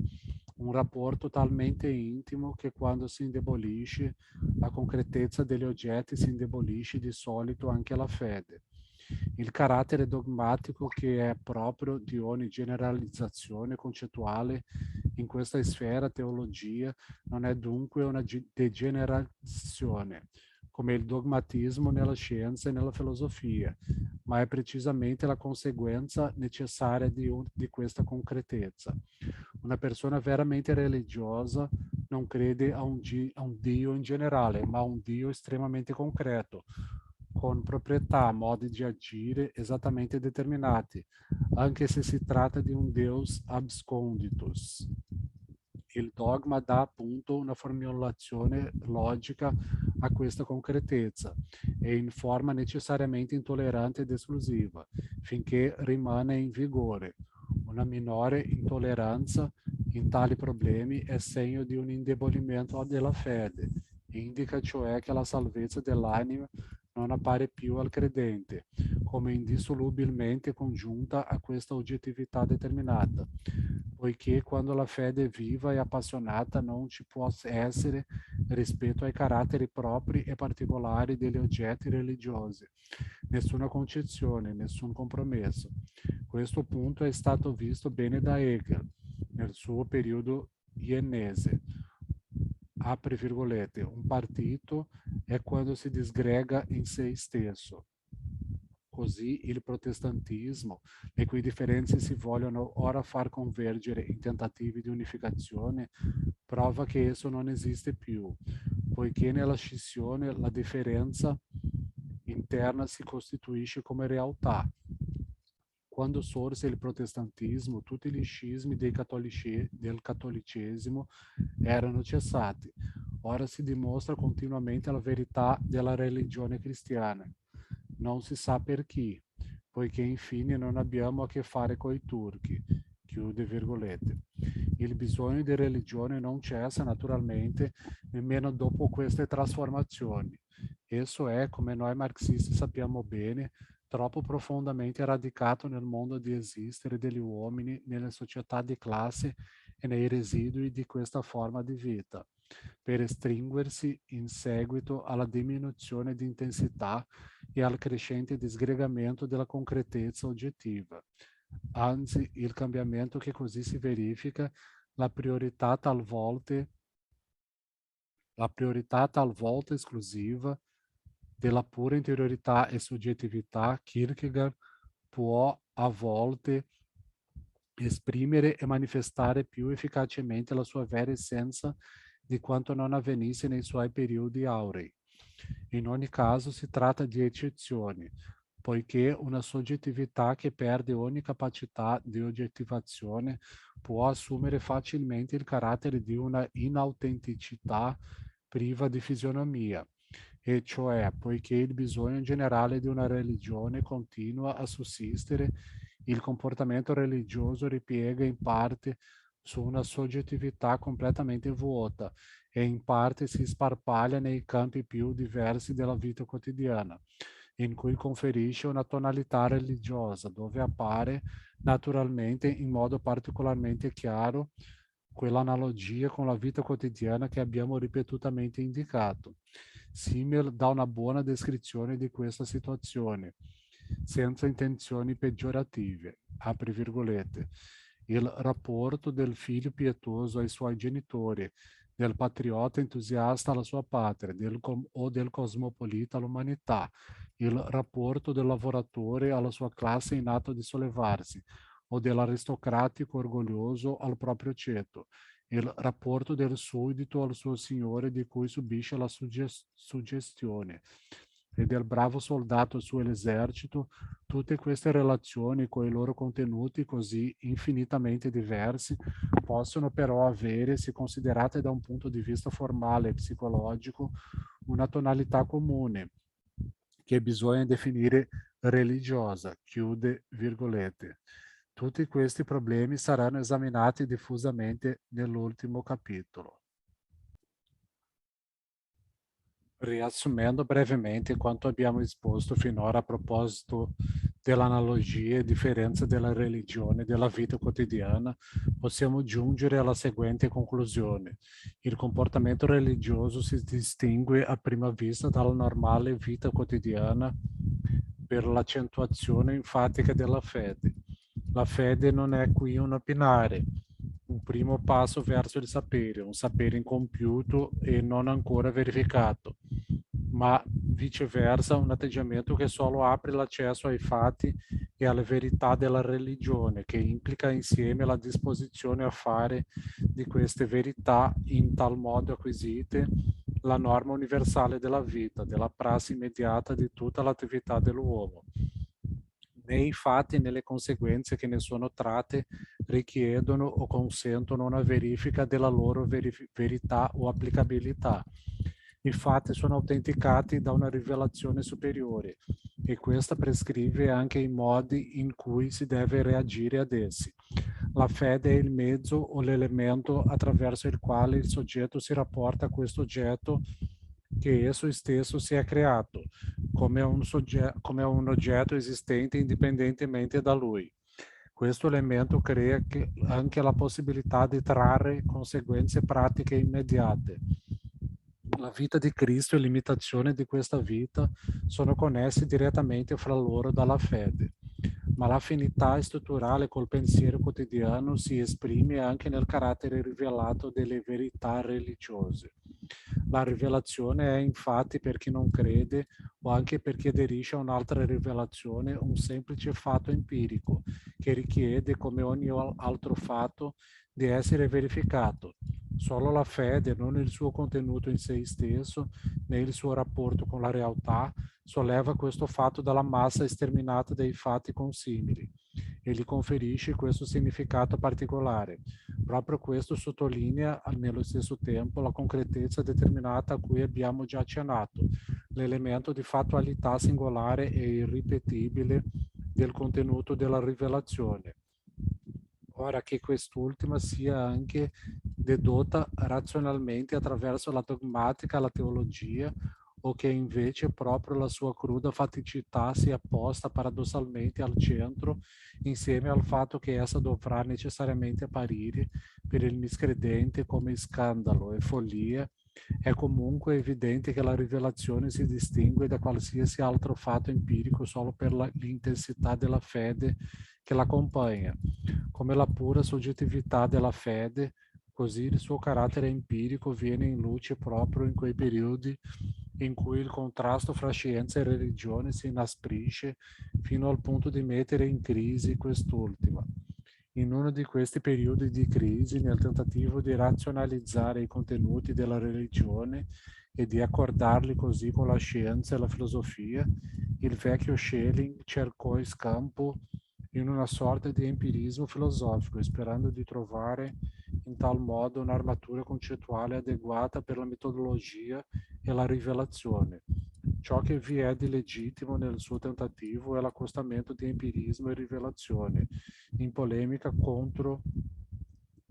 un rapporto talmente intimo che quando si indebolisce la concretezza degli oggetti si indebolisce di solito anche la fede. Il carattere dogmatico che è proprio di ogni generalizzazione concettuale in questa sfera teologia non è dunque una degenerazione, come il dogmatismo nella scienza e nella filosofia, ma è precisamente la conseguenza necessaria di questa concretezza. Una persona veramente religiosa non crede a un Dio in generale, ma a un Dio estremamente concreto, con proprietà, modi di agire esattamente determinati, anche se si tratta di un Deus absconditus. Il dogma dà appunto una formulazione logica a questa concretezza e in forma necessariamente intollerante ed esclusiva, finché rimane in vigore. Una minore intolleranza in tali problemi è segno di un indebolimento della fede, indica cioè che la salvezza dell'anima non appare più al credente come indissolubilmente congiunta a questa oggettività determinata, poiché quando la fede è viva e appassionata non ci può essere rispetto ai caratteri propri e particolari degli oggetti religiosi, nessuna concezione, nessun compromesso. Questo punto è stato visto bene da Hegel nel suo periodo iennese. Apre virgolette, un partito è quando si disgrega in se stesso. Così il protestantismo, le cui differenze si vogliono ora far convergere in tentativi di unificazione, prova che esso non esiste più, poiché nella scissione la differenza interna si costituisce come realtà. Quando sorse il protestantismo, tutti gli scismi del cattolicesimo erano cessati. Ora si dimostra continuamente la verità della religione cristiana. Non si sa per chi, poiché infine non abbiamo a che fare coi turchi. Chiude virgolette. Il bisogno di religione non cessa naturalmente nemmeno dopo queste trasformazioni. Esso è, come noi marxisti sappiamo bene, troppo profondamente radicato nel modo di esistere degli uomini, nelle società di classe e nei residui di questa forma di vita, per estinguersi in seguito alla diminuzione di intensità e al crescente disgregamento della concretezza oggettiva. Anzi, il cambiamento che così si verifica, la priorità talvolta esclusiva della pura interiorità e soggettività, Kierkegaard può a volte esprimere e manifestare più efficacemente la sua vera essenza di quanto non avvenisse nei suoi periodi aurei. In ogni caso si tratta di eccezioni, poiché una soggettività che perde ogni capacità di oggettivazione può assumere facilmente il carattere di una inautenticità priva di fisionomia, e cioè poiché il bisogno generale di una religione continua a sussistere, il comportamento religioso ripiega in parte su una soggettività completamente vuota e in parte si sparpaglia nei campi più diversi della vita quotidiana, in cui conferisce una tonalità religiosa, dove appare naturalmente in modo particolarmente chiaro quell'analogia con la vita quotidiana che abbiamo ripetutamente indicato. Simmel dà una buona descrizione di questa situazione, senza intenzioni peggiorative. Apri virgolette. Il rapporto del figlio pietoso ai suoi genitori, del patriota entusiasta alla sua patria, o del cosmopolita all'umanità, il rapporto del lavoratore alla sua classe in atto di sollevarsi, o dell'aristocratico orgoglioso al proprio ceto, il rapporto del suddito al suo signore di cui subisce la suggestione, e del bravo soldato al suo esercito, tutte queste relazioni con i loro contenuti così infinitamente diversi possono però avere, se considerate da un punto di vista formale e psicologico, una tonalità comune che bisogna definire religiosa, chiude virgolette. Tutti questi problemi saranno esaminati diffusamente nell'ultimo capitolo. Riassumendo brevemente quanto abbiamo esposto finora a proposito dell'analogia e differenza della religione e della vita quotidiana, possiamo giungere alla seguente conclusione. Il comportamento religioso si distingue a prima vista dalla normale vita quotidiana per l'accentuazione enfatica della fede. La fede non è qui un opinare, un primo passo verso il sapere, un sapere incompiuto e non ancora verificato, ma viceversa un atteggiamento che solo apre l'accesso ai fatti e alle verità della religione, che implica insieme la disposizione a fare di queste verità in tal modo acquisite la norma universale della vita, della prassi immediata di tutta l'attività dell'uomo. Né i fatti né le conseguenze che ne sono tratte richiedono o consentono una verifica della loro verità o applicabilità. I fatti sono autenticati da una rivelazione superiore e questa prescrive anche i modi in cui si deve reagire ad essi. La fede è il mezzo o l'elemento attraverso il quale il soggetto si rapporta a questo oggetto che esso stesso si è creato, come un oggetto esistente indipendentemente da lui. Questo elemento crea anche la possibilità di trarre conseguenze pratiche immediate. La vita di Cristo e l'imitazione di questa vita sono connessi direttamente fra loro dalla fede, ma l'affinità strutturale col pensiero quotidiano si esprime anche nel carattere rivelato delle verità religiose. La rivelazione è infatti per chi non crede o anche per chi aderisce a un'altra rivelazione un semplice fatto empirico che richiede, come ogni altro fatto, di essere verificato. Solo la fede, non il suo contenuto in sé stesso, né il suo rapporto con la realtà, solleva questo fatto dalla massa sterminata dei fatti consimili e gli conferisce questo significato particolare. Proprio questo sottolinea, nello stesso tempo, la concretezza determinata a cui abbiamo già accennato, l'elemento di fattualità singolare e irripetibile del contenuto della rivelazione. Ora che quest'ultima sia anche dedotta razionalmente attraverso la dogmatica, la teologia, o che invece proprio la sua cruda faticità sia posta paradossalmente al centro, insieme al fatto che essa dovrà necessariamente apparire per il miscredente come scandalo e follia, è comunque evidente che la rivelazione si distingue da qualsiasi altro fatto empirico solo per l'intensità della fede che l'accompagna. Come la pura soggettività della fede, così il suo carattere empirico viene in luce proprio in quei periodi in cui il contrasto fra scienza e religione si inasprisce fino al punto di mettere in crisi quest'ultima. In uno di questi periodi di crisi, nel tentativo di razionalizzare i contenuti della religione e di accordarli così con la scienza e la filosofia, il vecchio Schelling cercò scampo in una sorta di empirismo filosofico, sperando di trovare in tal modo un'armatura concettuale adeguata per la metodologia e la rivelazione. Ciò che vi è di legittimo nel suo tentativo è l'accostamento di empirismo e rivelazione, in polemica contro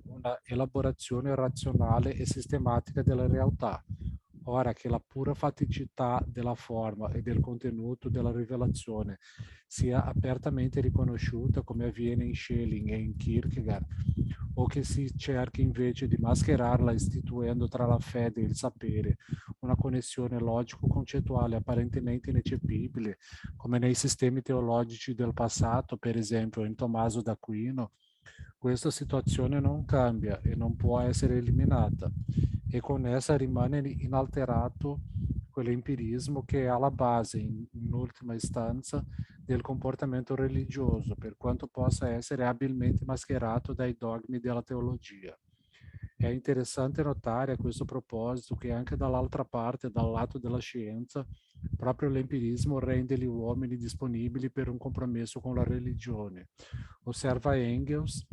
una elaborazione razionale e sistematica della realtà. Ora che la pura faticità della forma e del contenuto della rivelazione sia apertamente riconosciuta come avviene in Schelling e in Kierkegaard, o che si cerchi invece di mascherarla istituendo tra la fede e il sapere una connessione logico-concettuale apparentemente ineccepibile, come nei sistemi teologici del passato, per esempio in Tommaso d'Aquino, questa situazione non cambia e non può essere eliminata, e con essa rimane inalterato quell'empirismo che è alla base, in ultima istanza, del comportamento religioso, per quanto possa essere abilmente mascherato dai dogmi della teologia. È interessante notare a questo proposito che anche dall'altra parte, dal lato della scienza, proprio l'empirismo rende gli uomini disponibili per un compromesso con la religione. Osserva Engels,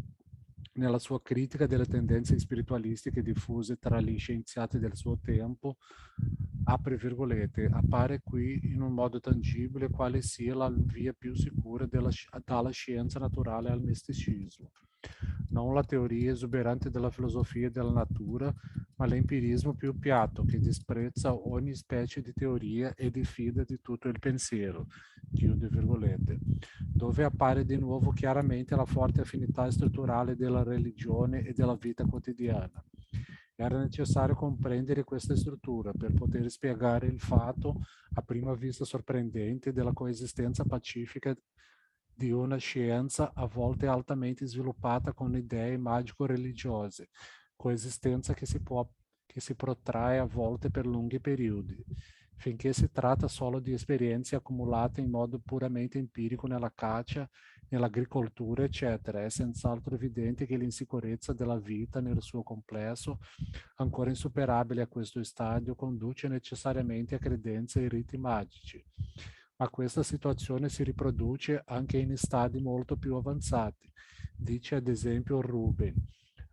nella sua critica delle tendenze spiritualistiche diffuse tra gli scienziati del suo tempo, apre virgolette, appare qui in un modo tangibile quale sia la via più sicura dalla scienza naturale al misticismo. non la teoria esuberante della filosofia e della natura, ma l'empirismo più piatto che disprezza ogni specie di teoria e diffida di tutto il pensiero, chiude virgolette, dove appare di nuovo chiaramente la forte affinità strutturale della religione e della vita quotidiana. Era necessario comprendere questa struttura per poter spiegare il fatto, a prima vista sorprendente, della coesistenza pacifica di una scienza a volte altamente sviluppata con idee magico-religiose, coesistenza che si protrae a volte per lunghi periodi, finché si tratta solo di esperienze accumulate in modo puramente empirico nella caccia, nell'agricoltura, eccetera. È senz'altro evidente che l'insicurezza della vita nel suo complesso, ancora insuperabile a questo stadio, conduce necessariamente a credenze e riti magici. Ma questa situazione si riproduce anche in stadi molto più avanzati. Dice ad esempio Rubin,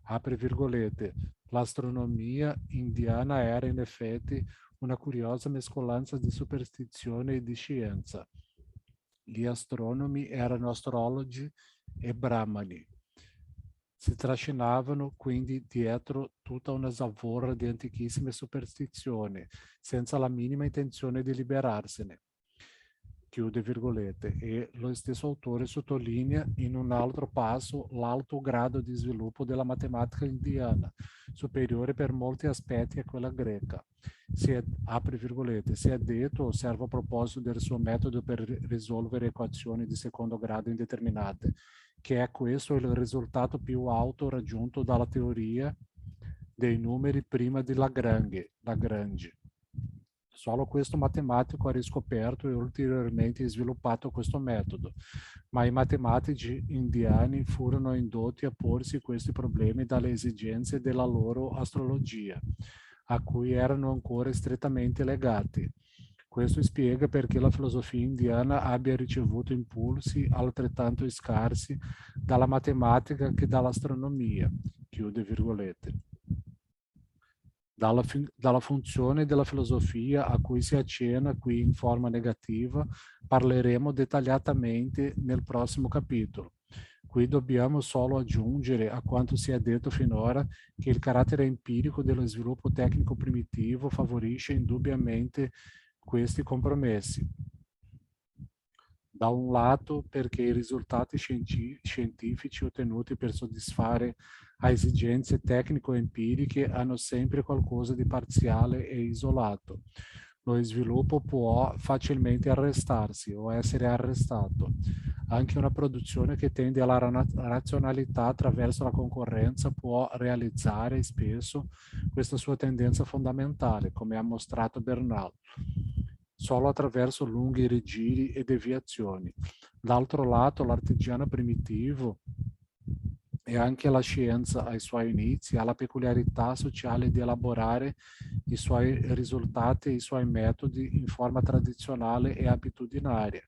apre virgolette, l'astronomia indiana era in effetti una curiosa mescolanza di superstizione e di scienza. Gli astronomi erano astrologi e brahmani. Si trascinavano quindi dietro tutta una zavorra di antichissime superstizioni, senza la minima intenzione di liberarsene. Chiude virgolette, e lo stesso autore sottolinea in un altro passo l'alto grado di sviluppo della matematica indiana, superiore per molti aspetti a quella greca. Apre virgolette, si è detto, osserva a proposito del suo metodo per risolvere equazioni di secondo grado indeterminate, che è questo il risultato più alto raggiunto dalla teoria dei numeri prima di Lagrange. Solo questo matematico ha riscoperto e ulteriormente sviluppato questo metodo, ma i matematici indiani furono indotti a porsi questi problemi dalle esigenze della loro astrologia, a cui erano ancora strettamente legati. Questo spiega perché la filosofia indiana abbia ricevuto impulsi altrettanto scarsi dalla matematica che dall'astronomia, chiude virgolette. Dalla funzione della filosofia a cui si accenna qui in forma negativa parleremo dettagliatamente nel prossimo capitolo. Qui dobbiamo solo aggiungere a quanto si è detto finora che il carattere empirico dello sviluppo tecnico primitivo favorisce indubbiamente questi compromessi. Da un lato perché i risultati scientifici ottenuti per soddisfare a esigenze tecnico-empiriche hanno sempre qualcosa di parziale e isolato. Lo sviluppo può facilmente arrestarsi o essere arrestato. Anche una produzione che tende alla razionalità attraverso la concorrenza può realizzare spesso questa sua tendenza fondamentale, come ha mostrato Bernal, solo attraverso lunghi rigiri e deviazioni. D'altro lato, l'artigiano primitivo e anche la scienza ai suoi inizi ha la peculiarità sociale di elaborare i suoi risultati e i suoi metodi in forma tradizionale e abitudinaria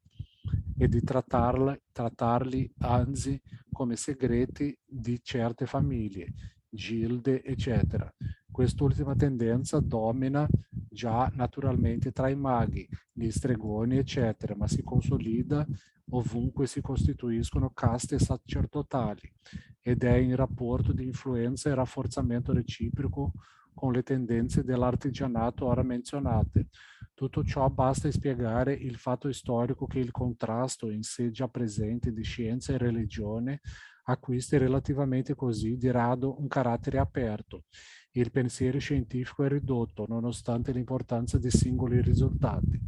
e di trattarli anzi come segreti di certe famiglie, gilde, eccetera. Quest'ultima tendenza domina già naturalmente tra i maghi, gli stregoni, eccetera, ma si consolida ovunque si costituiscono caste sacerdotali ed è in rapporto di influenza e rafforzamento reciproco con le tendenze dell'artigianato ora menzionate. Tutto ciò basta spiegare il fatto storico che il contrasto in sé già presente di scienza e religione acquisti relativamente così di rado un carattere aperto. Il pensiero scientifico è ridotto, nonostante l'importanza dei singoli risultati,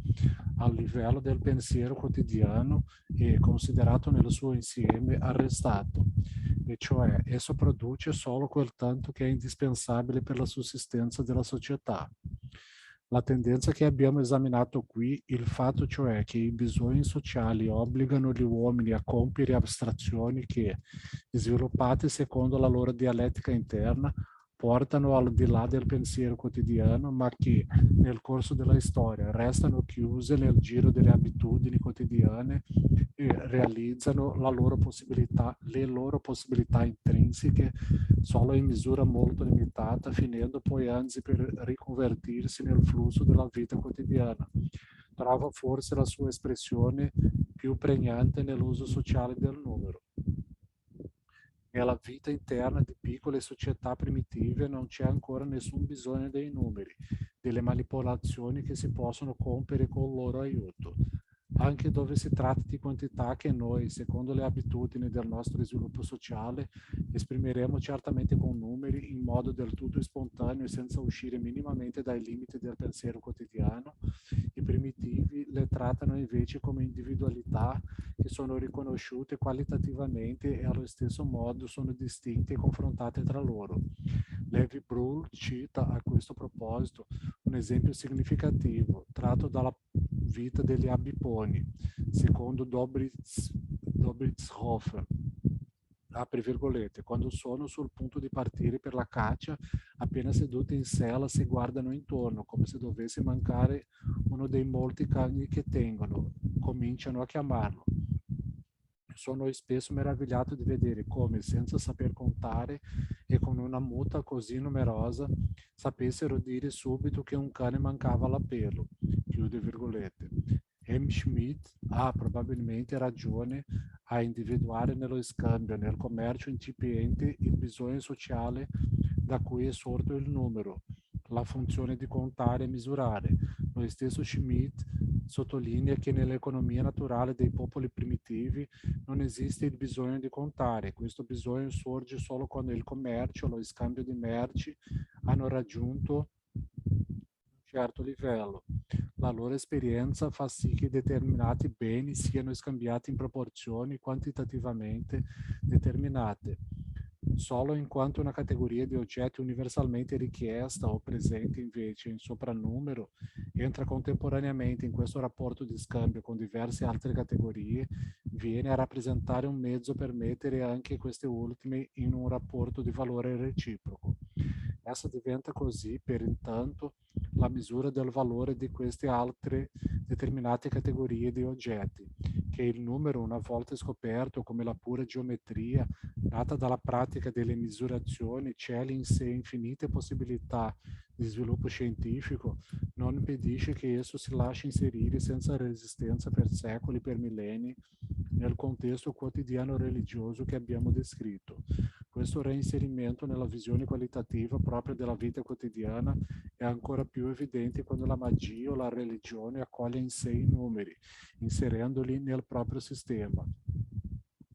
al livello del pensiero quotidiano e considerato nel suo insieme arrestato, e cioè esso produce solo quel tanto che è indispensabile per la sussistenza della società. La tendenza che abbiamo esaminato qui, il fatto cioè che i bisogni sociali obbligano gli uomini a compiere astrazioni che, sviluppate secondo la loro dialettica interna, portano al di là del pensiero quotidiano, ma che nel corso della storia restano chiuse nel giro delle abitudini quotidiane e realizzano le loro possibilità intrinseche solo in misura molto limitata, finendo poi anzi per riconvertirsi nel flusso della vita quotidiana. Trova forse la sua espressione più pregnante nell'uso sociale del numero. Nella vita interna di piccole società primitive non c'è ancora nessun bisogno dei numeri, delle manipolazioni che si possono compiere con il loro aiuto. Anche dove si tratta di quantità che noi, secondo le abitudini del nostro sviluppo sociale, esprimeremo certamente con numeri in modo del tutto spontaneo e senza uscire minimamente dai limiti del pensiero quotidiano, i primitivi le trattano invece come individualità che sono riconosciute qualitativamente e allo stesso modo sono distinte e confrontate tra loro. Levi Brühl cita a questo proposito un esempio significativo tratto dalla vita degli Abiponi, secondo Dobrizhofer. Apri virgolette, quando sono sul punto di partire per la caccia, appena seduti in sella si guardano intorno come se dovesse mancare uno dei molti cani che tengono, cominciano a chiamarlo. Sono spesso meravigliato di vedere come, senza saper contare e con una muta così numerosa, sapessero dire subito che un cane mancava all'appello. Chiude virgolette. M. Schmidt ha probabilmente ragione a individuare nello scambio, nel commercio incipiente, il bisogno sociale da cui è sorto il numero, la funzione di contare e misurare. Lo stesso Schmidt sottolinea che nell'economia naturale dei popoli primitivi non esiste il bisogno di contare, questo bisogno sorge solo quando il commercio, lo scambio di merci hanno raggiunto un certo livello. La loro esperienza fa sì che determinati beni siano scambiati in proporzioni quantitativamente determinate. Solo in quanto una categoria di oggetti universalmente richiesta o presente invece in soprannumero entra contemporaneamente in questo rapporto di scambio con diverse altre categorie, viene a rappresentare un mezzo per mettere anche queste ultime in un rapporto di valore reciproco. Essa diventa così, per intanto, la misura del valore di queste altre determinate categorie di oggetti, che il numero, una volta scoperto come la pura geometria, nata dalla pratica delle misurazioni, celi in sé infinite possibilità di sviluppo scientifico, non impedisce che esso si lasci inserire senza resistenza per secoli, per millenni, nel contesto quotidiano religioso che abbiamo descritto. Questo reinserimento nella visione qualitativa propria della vita quotidiana è ancora più evidente quando la magia o la religione accoglie in sé i numeri, inserendoli nel proprio sistema.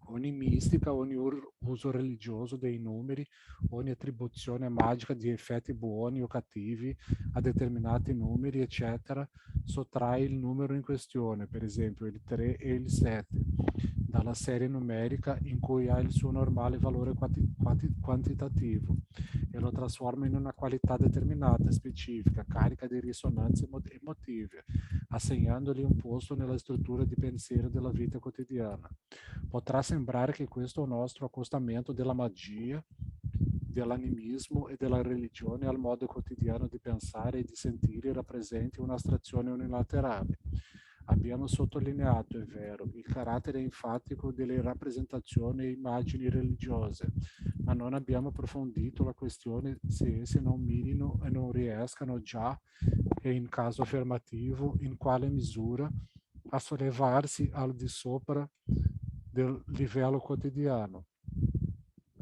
Ogni mistica, ogni uso religioso dei numeri, ogni attribuzione magica di effetti buoni o cattivi a determinati numeri, eccetera, sottrae il numero in questione, per esempio il 3 e il 7, dalla serie numerica in cui ha il suo normale valore quantitativo e lo trasforma in una qualità determinata, specifica, carica di risonanze emotive, assegnandogli un posto nella struttura di pensiero della vita quotidiana. Potrà sembrare che questo nostro accostamento della magia, dell'animismo e della religione al modo quotidiano di pensare e di sentire rappresenti un'astrazione unilaterale. Abbiamo sottolineato, è vero, il carattere enfatico delle rappresentazioni e immagini religiose, ma non abbiamo approfondito la questione se esse non mirino e non riescano già, e in caso affermativo, in quale misura, a sollevarsi al di sopra del livello quotidiano.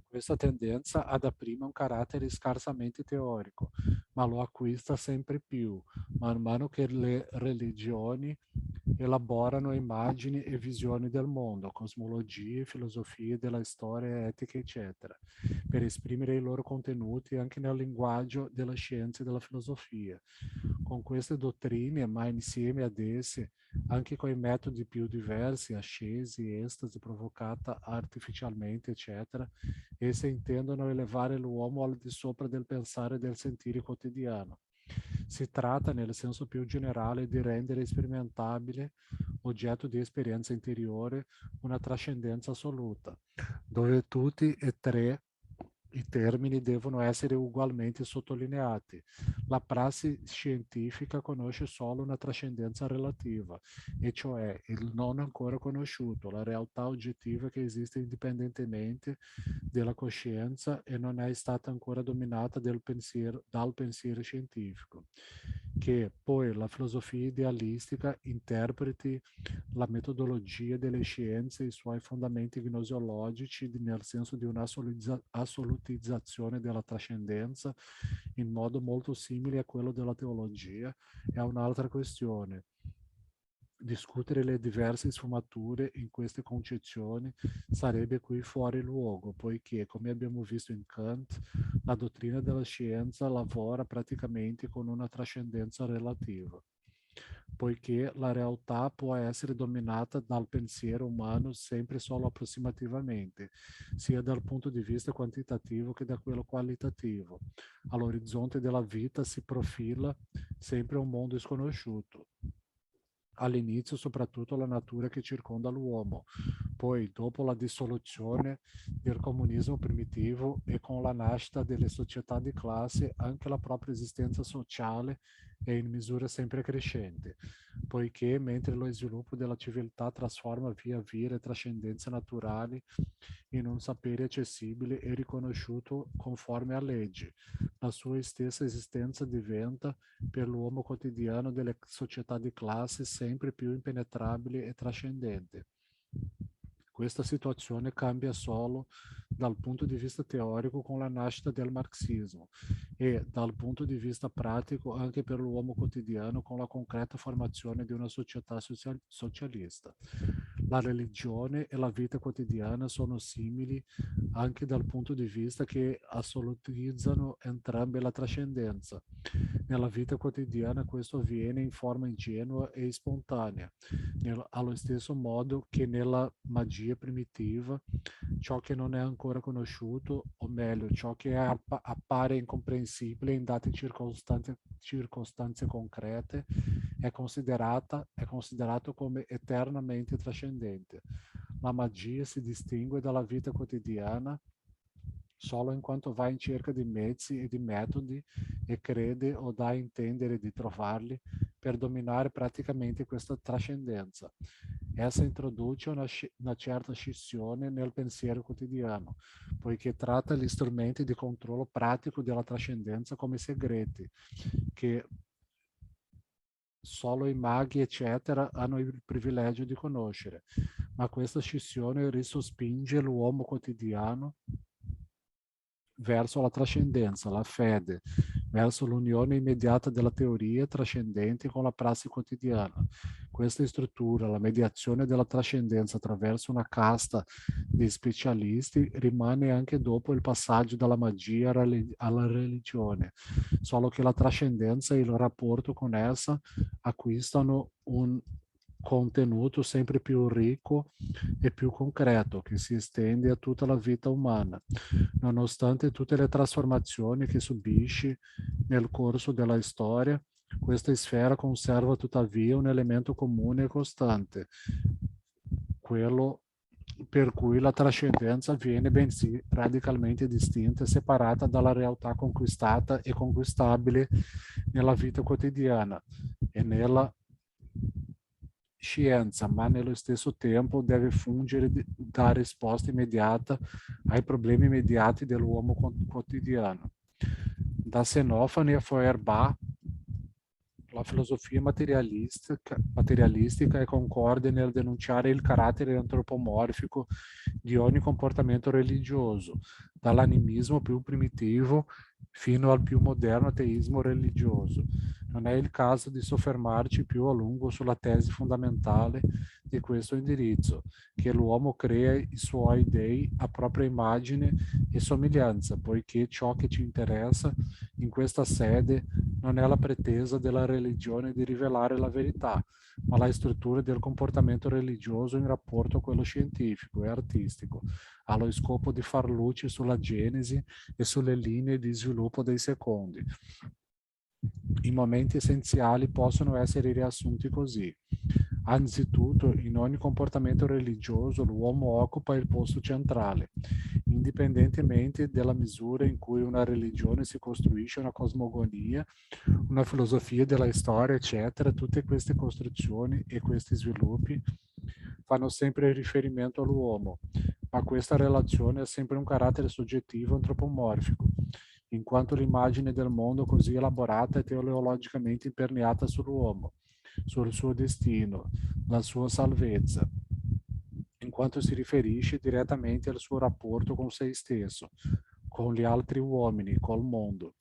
Questa tendenza ha dapprima un carattere scarsamente teorico, ma lo acquista sempre più, man mano che le religioni elaborano immagini e visioni del mondo, cosmologie, filosofie della storia, etica, eccetera, per esprimere i loro contenuti anche nel linguaggio della scienza e della filosofia. Con queste dottrine, ma insieme ad esse, anche con i metodi più diversi, ascesi, estasi provocata artificialmente, eccetera, esse intendono elevare l'uomo al di sopra del pensare e del sentire quotidiano. Si tratta, nel senso più generale, di rendere sperimentabile, oggetto di esperienza interiore, una trascendenza assoluta, dove tutti e tre i termini devono essere ugualmente sottolineati. La prassi scientifica conosce solo una trascendenza relativa, e cioè il non ancora conosciuto, la realtà oggettiva che esiste indipendentemente della coscienza e non è stata ancora dominata dal pensiero scientifico. che poi la filosofia idealistica interpreti la metodologia delle scienze e i suoi fondamenti gnoseologici nel senso di un'assolutizzazione della trascendenza in modo molto simile a quello della teologia, è un'altra questione. Discutere le diverse sfumature in queste concezioni sarebbe qui fuori luogo, poiché, come abbiamo visto in Kant, la dottrina della scienza lavora praticamente con una trascendenza relativa, poiché la realtà può essere dominata dal pensiero umano sempre solo approssimativamente, sia dal punto di vista quantitativo che da quello qualitativo. All'orizzonte della vita si profila sempre un mondo sconosciuto. All'inizio soprattutto la natura che circonda l'uomo, poi dopo la dissoluzione del comunismo primitivo e con la nascita delle società di classe anche la propria esistenza sociale è in misura sempre crescente, poiché mentre lo sviluppo della civiltà trasforma via via le trascendenze naturali in un sapere accessibile e riconosciuto conforme a leggi, la sua stessa esistenza diventa per l'uomo quotidiano delle società di classe sempre più impenetrabile e trascendente. Questa situazione cambia solo dal punto di vista teorico con la nascita del marxismo e dal punto di vista pratico anche per l'uomo quotidiano con la concreta formazione di una società socialista. La religione e la vita quotidiana sono simili anche dal punto di vista che assolutizzano entrambe la trascendenza. Nella vita quotidiana questo avviene in forma ingenua e spontanea, allo stesso modo che nella magia primitiva ciò che non è ancora conosciuto, o meglio, ciò che appare incomprensibile in date circostanze concrete, è considerato come eternamente trascendente. La magia si distingue dalla vita quotidiana solo in quanto va in cerca di mezzi e di metodi e crede o dà a intendere di trovarli per dominare praticamente questa trascendenza. Essa introduce una certa scissione nel pensiero quotidiano, poiché tratta gli strumenti di controllo pratico della trascendenza come segreti, che solo i maghi, eccetera, hanno il privilegio di conoscere. Ma questa scissione risospinge l'uomo quotidiano verso la trascendenza, la fede, verso l'unione immediata della teoria trascendente con la prassi quotidiana. Questa struttura, la mediazione della trascendenza attraverso una casta di specialisti, rimane anche dopo il passaggio dalla magia alla religione, solo che la trascendenza e il rapporto con essa acquistano un contenuto sempre più ricco e più concreto che si estende a tutta la vita umana, nonostante tutte le trasformazioni che subisce nel corso della storia. Questa sfera conserva tuttavia un elemento comune e costante, quello per cui la trascendenza viene bensì radicalmente distinta e separata dalla realtà conquistata e conquistabile nella vita quotidiana e nella scienza, ma nello stesso tempo deve fungere da risposta immediata ai problemi immediati dell'uomo quotidiano. Da Xenofane a Feuerbach, la filosofia materialistica è concorde nel denunciare il carattere antropomorfico di ogni comportamento religioso, dall'animismo più primitivo fino al più moderno ateismo religioso. Non è il caso di soffermarci più a lungo sulla tesi fondamentale di questo indirizzo, che l'uomo crea i suoi dei a propria immagine e somiglianza, poiché ciò che ci interessa in questa sede non è la pretesa della religione di rivelare la verità, ma la struttura del comportamento religioso in rapporto a quello scientifico e artistico, ha lo scopo di far luce sulla genesi e sulle linee di sviluppo dei secondi. I momenti essenziali possono essere riassunti così. Anzitutto, in ogni comportamento religioso l'uomo occupa il posto centrale, indipendentemente dalla misura in cui una religione si costruisce una cosmogonia, una filosofia della storia, eccetera. Tutte queste costruzioni e questi sviluppi fanno sempre riferimento all'uomo, ma questa relazione ha sempre un carattere soggettivo antropomorfico. in quanto l'immagine del mondo così elaborata è teleologicamente imperniata sull'uomo, sul suo destino, la sua salvezza, in quanto si riferisce direttamente al suo rapporto con se stesso, con gli altri uomini, col mondo.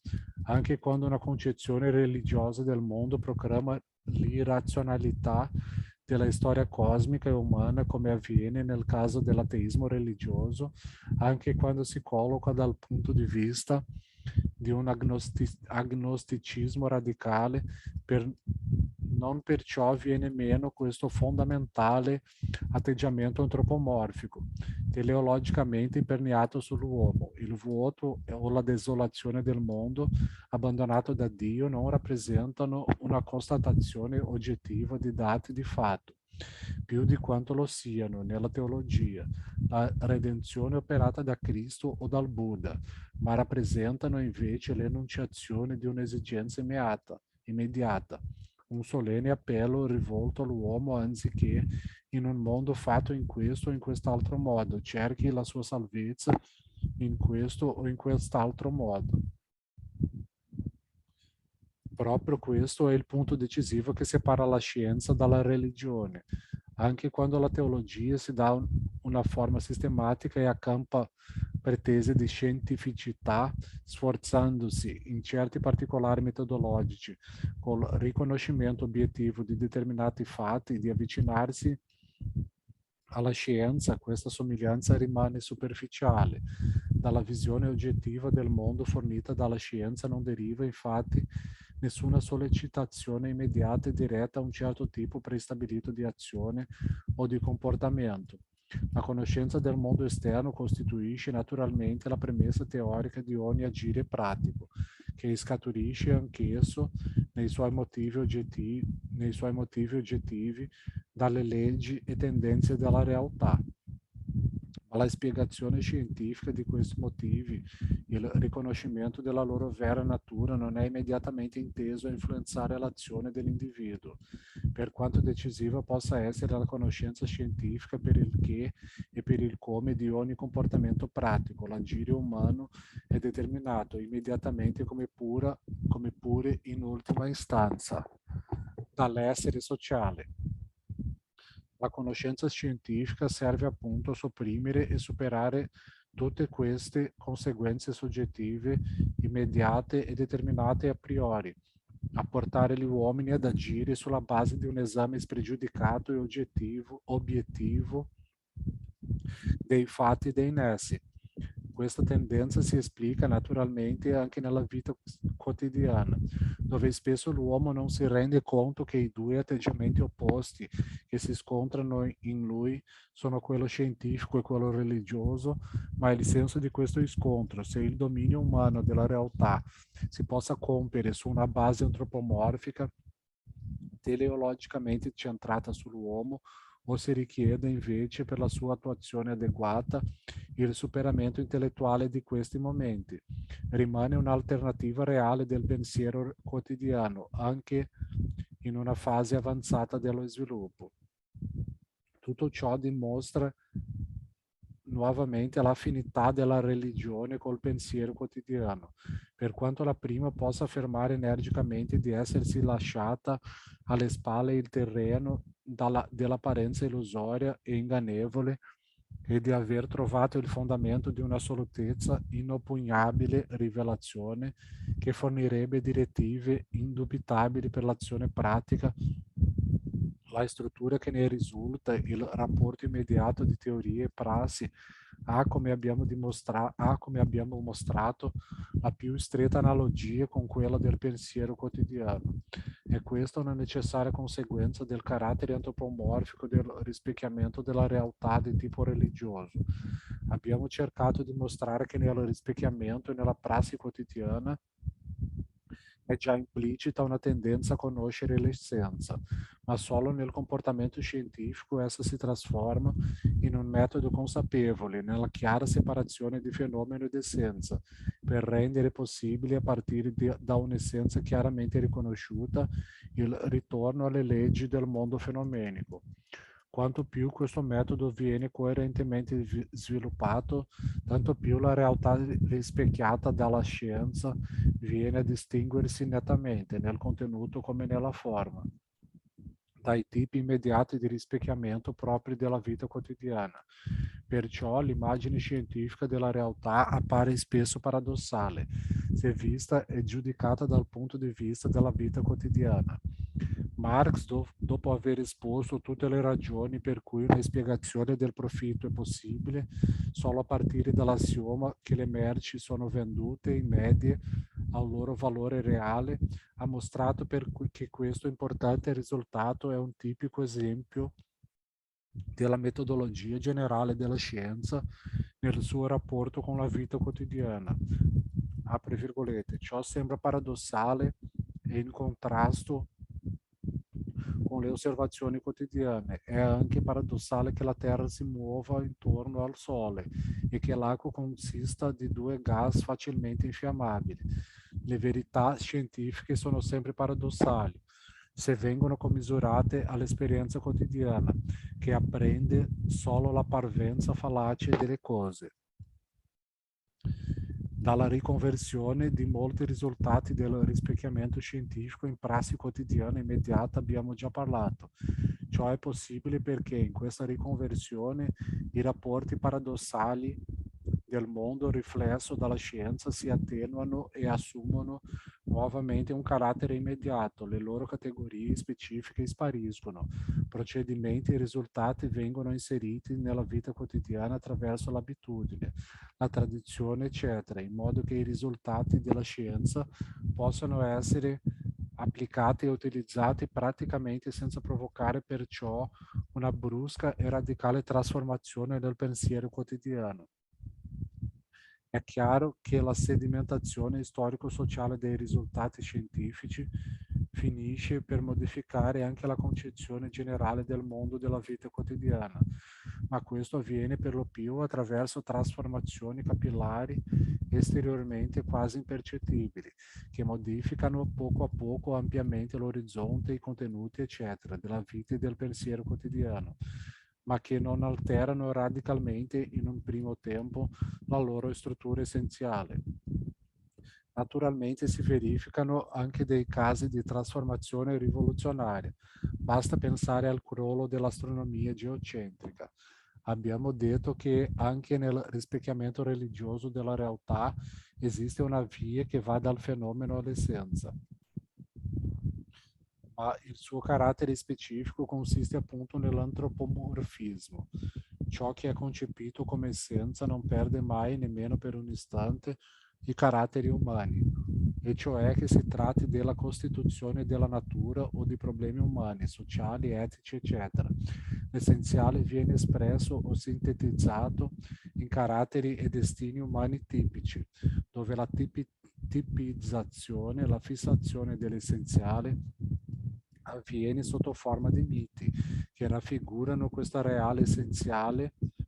Anche quando una concezione religiosa del mondo proclama l'irrazionalità della storia cosmica e umana, come avviene nel caso dell'ateismo religioso, anche quando si colloca dal punto di vista di un agnosticismo radicale, non perciò viene meno questo fondamentale atteggiamento antropomorfico, teleologicamente imperniato sull'uomo. Il vuoto o la desolazione del mondo abbandonato da Dio non rappresentano una constatazione oggettiva di dati di fatto, più di quanto lo siano nella teologia la redenzione operata da Cristo o dal Buddha, ma rappresentano invece l'enunciazione di un'esigenza immediata, un solenne appello rivolto all'uomo anziché in un mondo fatto in questo o in quest'altro modo, cerchi la sua salvezza in questo o in quest'altro modo. Proprio questo è il punto decisivo che separa la scienza dalla religione. Anche quando la teologia si dà una forma sistematica e accampa pretese di scientificità, sforzandosi in certi particolari metodologici, col riconoscimento obiettivo di determinati fatti, di avvicinarsi alla scienza, questa somiglianza rimane superficiale. Dalla visione oggettiva del mondo fornita dalla scienza non deriva infatti nessuna sollecitazione immediata e diretta a un certo tipo prestabilito di azione o di comportamento. La conoscenza del mondo esterno costituisce naturalmente la premessa teorica di ogni agire pratico, che scaturisce anch'esso nei suoi motivi oggettivi dalle leggi e tendenze della realtà. Ma la spiegazione scientifica di questi motivi, il riconoscimento della loro vera natura non è immediatamente inteso a influenzare l'azione dell'individuo, per quanto decisiva possa essere la conoscenza scientifica per il che e per il come di ogni comportamento pratico. L'agire umano è determinato immediatamente come pure in ultima istanza dall'essere sociale. La conoscenza scientifica serve appunto a sopprimere e superare tutte queste conseguenze soggettive, immediate e determinate a priori, a portare gli uomini ad agire sulla base di un esame spregiudicato e obiettivo dei fatti e dei nessi. Questa tendenza si esplica naturalmente anche nella vita quotidiana, dove spesso l'uomo non si rende conto che i due atteggiamenti opposti che si scontrano in lui sono quello scientifico e quello religioso, ma è il senso di questo scontro, se il dominio umano della realtà si possa compiere su una base antropomorfica, teleologicamente centrata sull'uomo, o se richiede invece per la sua attuazione adeguata il superamento intellettuale di questi momenti. Rimane un'alternativa reale del pensiero quotidiano, anche in una fase avanzata dello sviluppo. Tutto ciò dimostra nuovamente l'affinità della religione col pensiero quotidiano, per quanto la prima possa affermare energicamente di essersi lasciata alle spalle il terreno dell'apparenza illusoria e ingannevole e di aver trovato il fondamento di un'assolutezza inoppugnabile rivelazione che fornirebbe direttive indubitabili per l'azione pratica. La struttura che ne risulta, il rapporto immediato di teorie e prassi, ha come abbiamo mostrato, la più stretta analogia con quella del pensiero quotidiano. E questa è una necessaria conseguenza del carattere antropomorfico del rispecchiamento della realtà di tipo religioso. Abbiamo cercato di mostrare che nel rispecchiamento e nella prassi quotidiana è già implicita una tendenza a conoscere l'essenza, ma solo nel comportamento scientifico essa si trasforma in un metodo consapevole, nella chiara separazione di fenomeno ed essenza, per rendere possibile, a partire da un'essenza chiaramente riconosciuta, il ritorno alle leggi del mondo fenomenico. Quanto più questo metodo viene coerentemente sviluppato, tanto più la realtà rispecchiata dalla scienza viene a distinguersi nettamente nel contenuto come nella forma dai tipi immediati di rispecchiamento propri della vita quotidiana. Perciò l'immagine scientifica della realtà appare spesso paradossale, se vista e giudicata dal punto di vista della vita quotidiana. Marx, dopo aver esposto tutte le ragioni per cui una spiegazione del profitto è possibile solo a partire dall'assioma che le merci sono vendute in medie al loro valore reale, ha mostrato che questo importante risultato è un tipico esempio della metodologia generale della scienza nel suo rapporto con la vita quotidiana. Apre virgolette, ciò sembra paradossale e in contrasto con le osservazioni quotidiane. È anche paradossale che la Terra si muova intorno al Sole e che l'acqua consista di due gas facilmente infiammabili. Le verità scientifiche sono sempre paradossali se vengono commisurate all'esperienza quotidiana, che apprende solo la parvenza fallace delle cose. Dalla riconversione di molti risultati del rispecchiamento scientifico in prassi quotidiana immediata abbiamo già parlato. Ciò è possibile perché in questa riconversione i rapporti paradossali del mondo riflesso dalla scienza si attenuano e assumono nuovamente un carattere immediato, le loro categorie specifiche spariscono, procedimenti e risultati vengono inseriti nella vita quotidiana attraverso l'abitudine, la tradizione, eccetera, in modo che i risultati della scienza possano essere applicati e utilizzati praticamente senza provocare perciò una brusca e radicale trasformazione del pensiero quotidiano. È chiaro che la sedimentazione storico-sociale dei risultati scientifici finisce per modificare anche la concezione generale del mondo della vita quotidiana, ma questo avviene per lo più attraverso trasformazioni capillari esteriormente quasi impercettibili, che modificano poco a poco ampiamente l'orizzonte, i contenuti, eccetera, della vita e del pensiero quotidiano, ma che non alterano radicalmente in un primo tempo la loro struttura essenziale. Naturalmente si verificano anche dei casi di trasformazione rivoluzionaria. Basta pensare al crollo dell'astronomia geocentrica. Abbiamo detto che anche nel rispecchiamento religioso della realtà esiste una via che va dal fenomeno all'essenza, ma il suo carattere specifico consiste appunto nell'antropomorfismo. Ciò che è concepito come essenza non perde mai, nemmeno per un istante, i caratteri umani, e cioè che si tratti della costituzione della natura o di problemi umani, sociali, etici, eccetera. L'essenziale viene espresso o sintetizzato in caratteri e destini umani tipici, dove la tipizzazione, la fissazione dell'essenziale avviene sotto forma di miti che raffigurano questa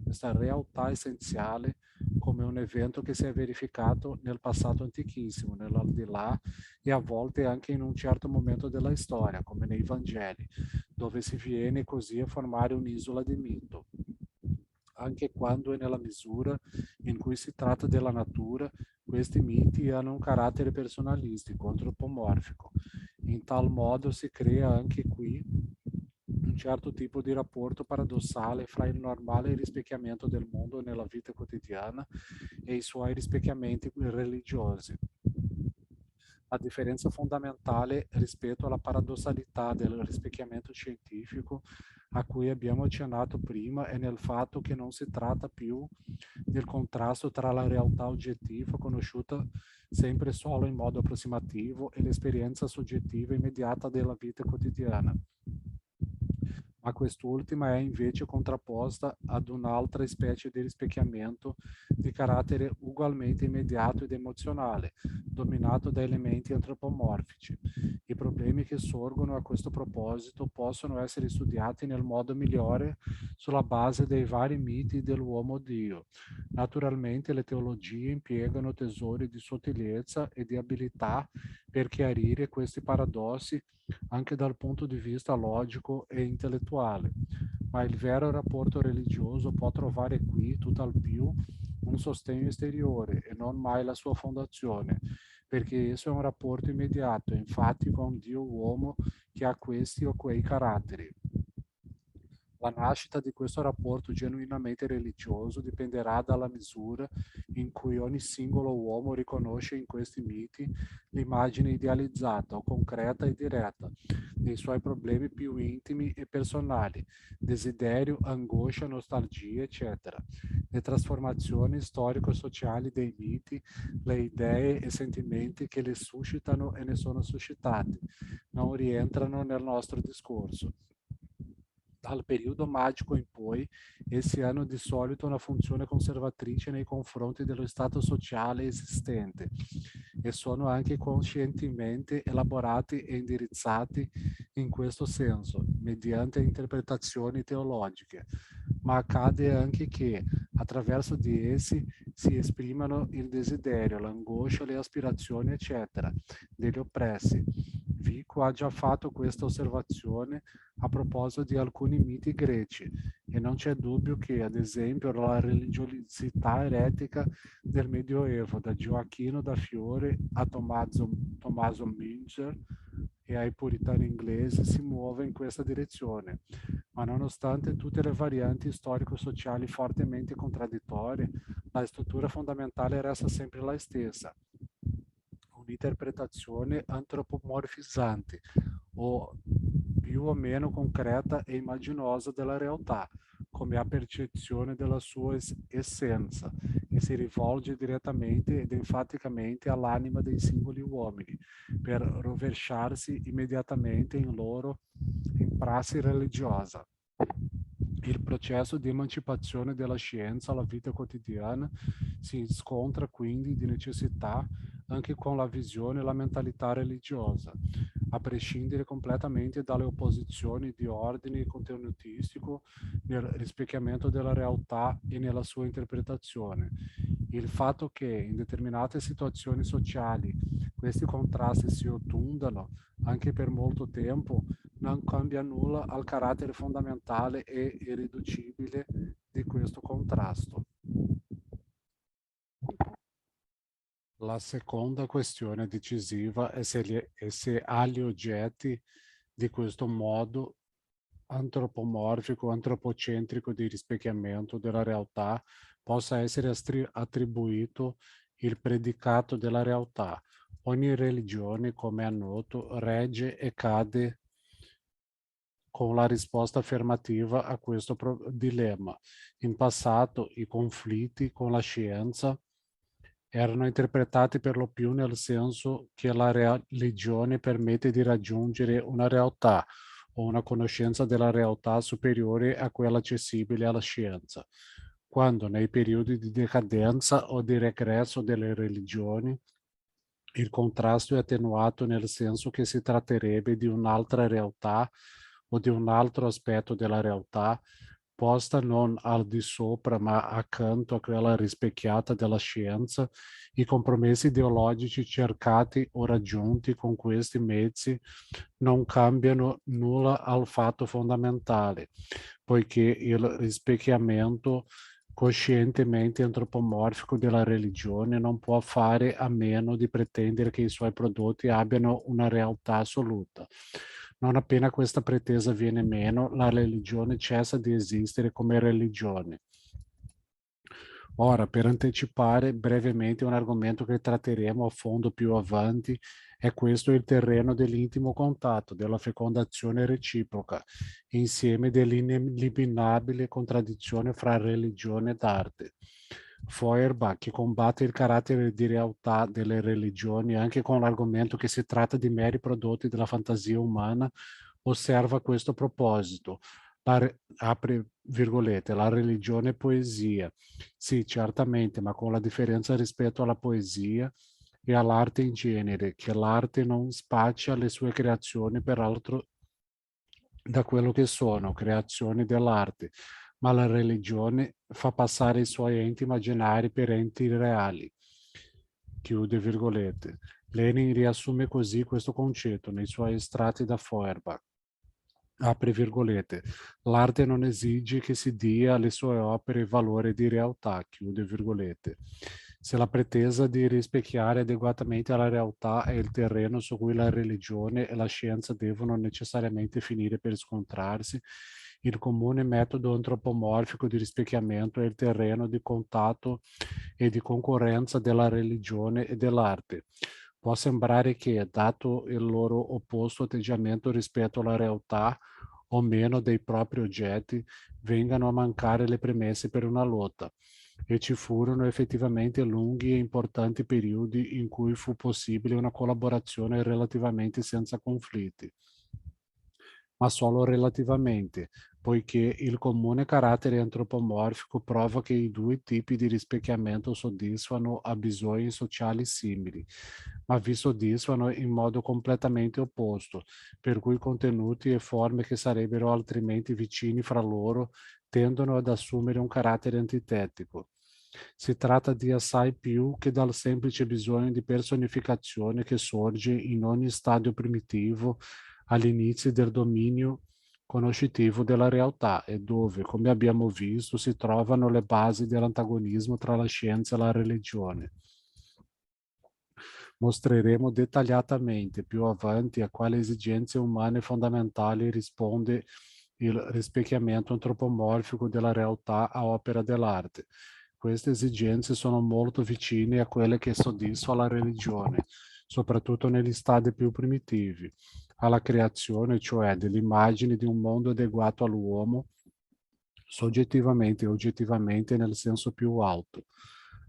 questa realtà essenziale come un evento che si è verificato nel passato antichissimo, nell'aldilà e a volte anche in un certo momento della storia, come nei Vangeli, dove si viene così a formare un'isola di mito. Anche quando è nella misura in cui si tratta della natura, questi miti hanno un carattere personalistico, antropomorfico. In tal modo si crea anche qui un certo tipo di rapporto paradossale fra il normale rispecchiamento del mondo nella vita quotidiana e i suoi rispecchiamenti religiosi. La differenza fondamentale rispetto alla paradossalità del rispecchiamento scientifico a cui abbiamo accennato prima è nel fatto che non si tratta più del contrasto tra la realtà oggettiva conosciuta sempre solo in modo approssimativo e l'esperienza soggettiva immediata della vita quotidiana, ma quest'ultima è invece contrapposta ad un'altra specie di rispecchiamento di carattere ugualmente immediato ed emozionale, dominato da elementi antropomorfici. I problemi che sorgono a questo proposito possono essere studiati nel modo migliore sulla base dei vari miti dell'uomo Dio. Naturalmente le teologie impiegano tesori di sottigliezza e di abilità per chiarire questi paradossi anche dal punto di vista logico e intellettuale. Ma il vero rapporto religioso può trovare qui, tutt'al più, un sostegno esteriore e non mai la sua fondazione, perché esso è un rapporto immediato, infatti, con Dio uomo che ha questi o quei caratteri. La nascita di questo rapporto genuinamente religioso dipenderà dalla misura in cui ogni singolo uomo riconosce in questi miti l'immagine idealizzata o concreta e diretta dei suoi problemi più intimi e personali, desiderio, angoscia, nostalgia, eccetera. Le trasformazioni storico-sociali dei miti, le idee e sentimenti che li suscitano e ne sono suscitati, non rientrano nel nostro discorso. Dal periodo magico in poi, essi hanno di solito una funzione conservatrice nei confronti dello stato sociale esistente e sono anche coscientemente elaborati e indirizzati in questo senso, mediante interpretazioni teologiche. Ma accade anche che, attraverso di essi, si esprimano il desiderio, l'angoscia, le aspirazioni, eccetera, degli oppressi. Vico ha già fatto questa osservazione a proposito di alcuni miti greci e non c'è dubbio che, ad esempio, la religiosità eretica del Medioevo, da Gioacchino da Fiore a Tommaso Müntzer e ai puritani inglesi, si muove in questa direzione. Ma nonostante tutte le varianti storico-sociali fortemente contraddittorie, la struttura fondamentale resta sempre la stessa, un'interpretazione antropomorfizzante o più o meno concreta e immaginosa della realtà, come a percezione della sua essenza, e si rivolge direttamente ed enfaticamente all'anima dei singoli uomini, per rovesciarsi immediatamente in loro in prassi religiosa. Il processo di emancipazione della scienza alla vita quotidiana si scontra quindi di necessità anche con la visione e la mentalità religiosa, a prescindere completamente dalle opposizioni di ordine contenutistico nel rispecchiamento della realtà e nella sua interpretazione. Il fatto che in determinate situazioni sociali questi contrasti si ottundano anche per molto tempo non cambia nulla al carattere fondamentale e irriducibile di questo contrasto. La seconda questione decisiva è se agli oggetti di questo modo antropomorfico, antropocentrico di rispecchiamento della realtà possa essere attribuito il predicato della realtà. Ogni religione, come è noto, regge e cade con la risposta affermativa a questo dilemma. In passato i conflitti con la scienza erano interpretati per lo più nel senso che la religione permette di raggiungere una realtà o una conoscenza della realtà superiore a quella accessibile alla scienza, quando nei periodi di decadenza o di regresso delle religioni il contrasto è attenuato nel senso che si tratterebbe di un'altra realtà o di un altro aspetto della realtà, posta non al di sopra ma accanto a quella rispecchiata della scienza. I compromessi ideologici cercati o raggiunti con questi mezzi non cambiano nulla al fatto fondamentale, poiché il rispecchiamento coscientemente antropomorfico della religione non può fare a meno di pretendere che i suoi prodotti abbiano una realtà assoluta. Non appena questa pretesa viene meno, la religione cessa di esistere come religione. Ora, per anticipare brevemente un argomento che tratteremo a fondo più avanti, è questo il terreno dell'intimo contatto, della fecondazione reciproca, insieme dell'ineliminabile contraddizione fra religione ed arte. Feuerbach, che combatte il carattere di realtà delle religioni anche con l'argomento che si tratta di meri prodotti della fantasia umana, osserva a questo proposito. Apre virgolette, la religione è poesia. Sì, certamente, ma con la differenza rispetto alla poesia e all'arte in genere, che l'arte non spaccia le sue creazioni peraltro da quello che sono, creazioni dell'arte, ma la religione fa passare i suoi enti immaginari per enti reali. Chiude virgolette. Lenin riassume così questo concetto nei suoi estratti da Feuerbach. Apre virgolette, l'arte non esige che si dia alle sue opere valore di realtà, chiude virgolette. Se la pretesa di rispecchiare adeguatamente la realtà è il terreno su cui la religione e la scienza devono necessariamente finire per scontrarsi, il comune metodo antropomorfico di rispecchiamento è il terreno di contatto e di concorrenza della religione e dell'arte. Può sembrare che, dato il loro opposto atteggiamento rispetto alla realtà o meno dei propri oggetti, vengano a mancare le premesse per una lotta. E ci furono effettivamente lunghi e importanti periodi in cui fu possibile una collaborazione relativamente senza conflitti, ma solo relativamente, poiché il comune carattere antropomorfico prova che i due tipi di rispecchiamento soddisfano a bisogni sociali simili, ma vi soddisfano in modo completamente opposto, per cui contenuti e forme che sarebbero altrimenti vicini fra loro tendono ad assumere un carattere antitetico. Si tratta di assai più che dal semplice bisogno di personificazione che sorge in ogni stadio primitivo all'inizio del dominio conoscitivo della realtà e dove, come abbiamo visto, si trovano le basi dell'antagonismo tra la scienza e la religione. Mostreremo dettagliatamente più avanti a quali esigenze umane fondamentali risponde il rispecchiamento antropomorfico della realtà a opera dell'arte. Queste esigenze sono molto vicine a quelle che soddisfa la religione, soprattutto negli stadi più primitivi, alla creazione, cioè dell'immagine di un mondo adeguato all'uomo, soggettivamente e oggettivamente nel senso più alto.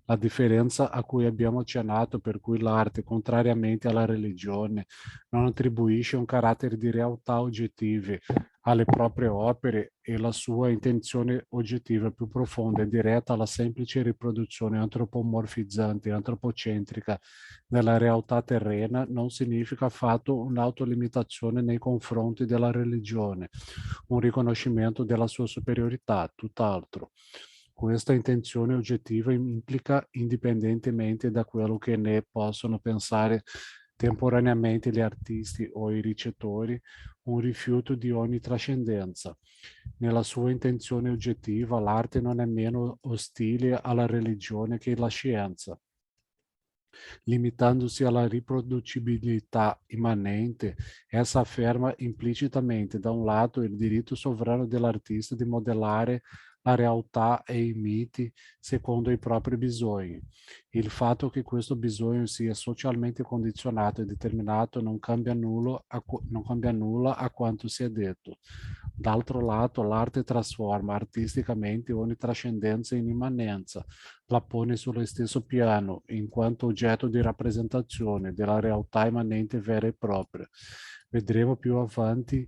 La differenza a cui abbiamo accennato, per cui l'arte, contrariamente alla religione, non attribuisce un carattere di realtà oggettive alle proprie opere e la sua intenzione oggettiva più profonda è diretta alla semplice riproduzione antropomorfizzante e antropocentrica della realtà terrena, non significa affatto un'autolimitazione nei confronti della religione, un riconoscimento della sua superiorità, tutt'altro. Questa intenzione oggettiva implica, indipendentemente da quello che ne possono pensare temporaneamente gli artisti o i ricettori, un rifiuto di ogni trascendenza. Nella sua intenzione oggettiva, l'arte non è meno ostile alla religione che la scienza. Limitandosi alla riproducibilità immanente, essa afferma implicitamente, da un lato, il diritto sovrano dell'artista di modellare la realtà e i miti secondo i propri bisogni. Il fatto che questo bisogno sia socialmente condizionato e determinato non cambia nulla a quanto si è detto. D'altro lato, l'arte trasforma artisticamente ogni trascendenza in immanenza, la pone sullo stesso piano, in quanto oggetto di rappresentazione della realtà immanente vera e propria. Vedremo più avanti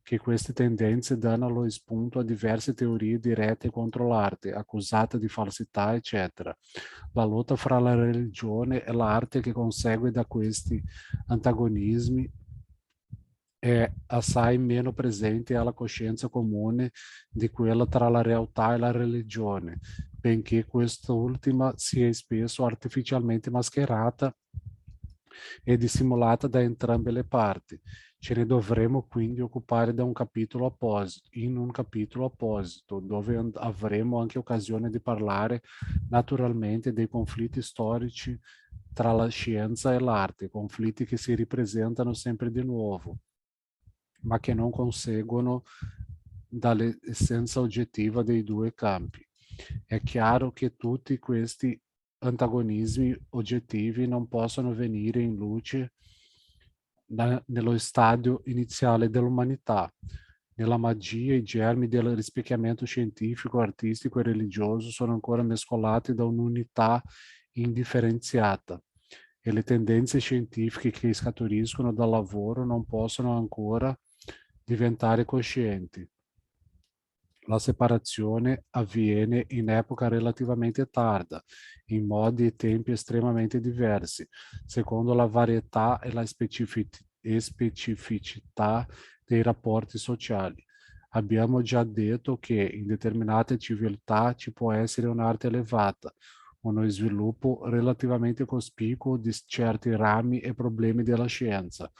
che queste tendenze danno lo spunto a diverse teorie dirette contro l'arte, accusata di falsità, eccetera. La lotta fra la religione e l'arte che consegue da questi antagonismi è assai meno presente alla coscienza comune di quella tra la realtà e la religione, benché quest'ultima sia spesso artificialmente mascherata e dissimulata da entrambe le parti. Ce ne dovremo quindi occupare in un capitolo apposito, dove avremo anche occasione di parlare naturalmente dei conflitti storici tra la scienza e l'arte, conflitti che si ripresentano sempre di nuovo, ma che non conseguono dall'essenza oggettiva dei due campi. È chiaro che tutti questi antagonismi oggettivi non possono venire in luce nello stadio iniziale dell'umanità. Nella magia, i germi del rispecchiamento scientifico, artistico e religioso sono ancora mescolati da un'unità indifferenziata e le tendenze scientifiche che scaturiscono dal lavoro non possono ancora diventare coscienti. La separazione avviene in epoca relativamente tarda, in modi e tempi estremamente diversi, secondo la varietà e la specificità dei rapporti sociali. Abbiamo già detto che in determinate civiltà ci può essere un'arte elevata, uno sviluppo relativamente cospicuo di certi rami e problemi della scienza,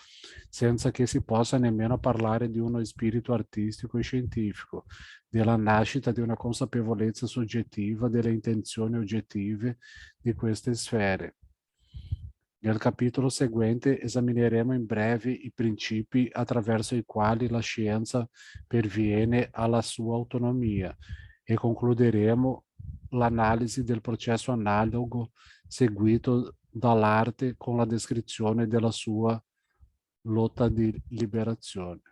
senza che si possa nemmeno parlare di uno spirito artistico e scientifico, della nascita di una consapevolezza soggettiva delle intenzioni oggettive di queste sfere. Nel capitolo seguente esamineremo in breve i principi attraverso i quali la scienza perviene alla sua autonomia e concluderemo l'analisi del processo analogo seguito dall'arte con la descrizione della sua lotta di liberazione.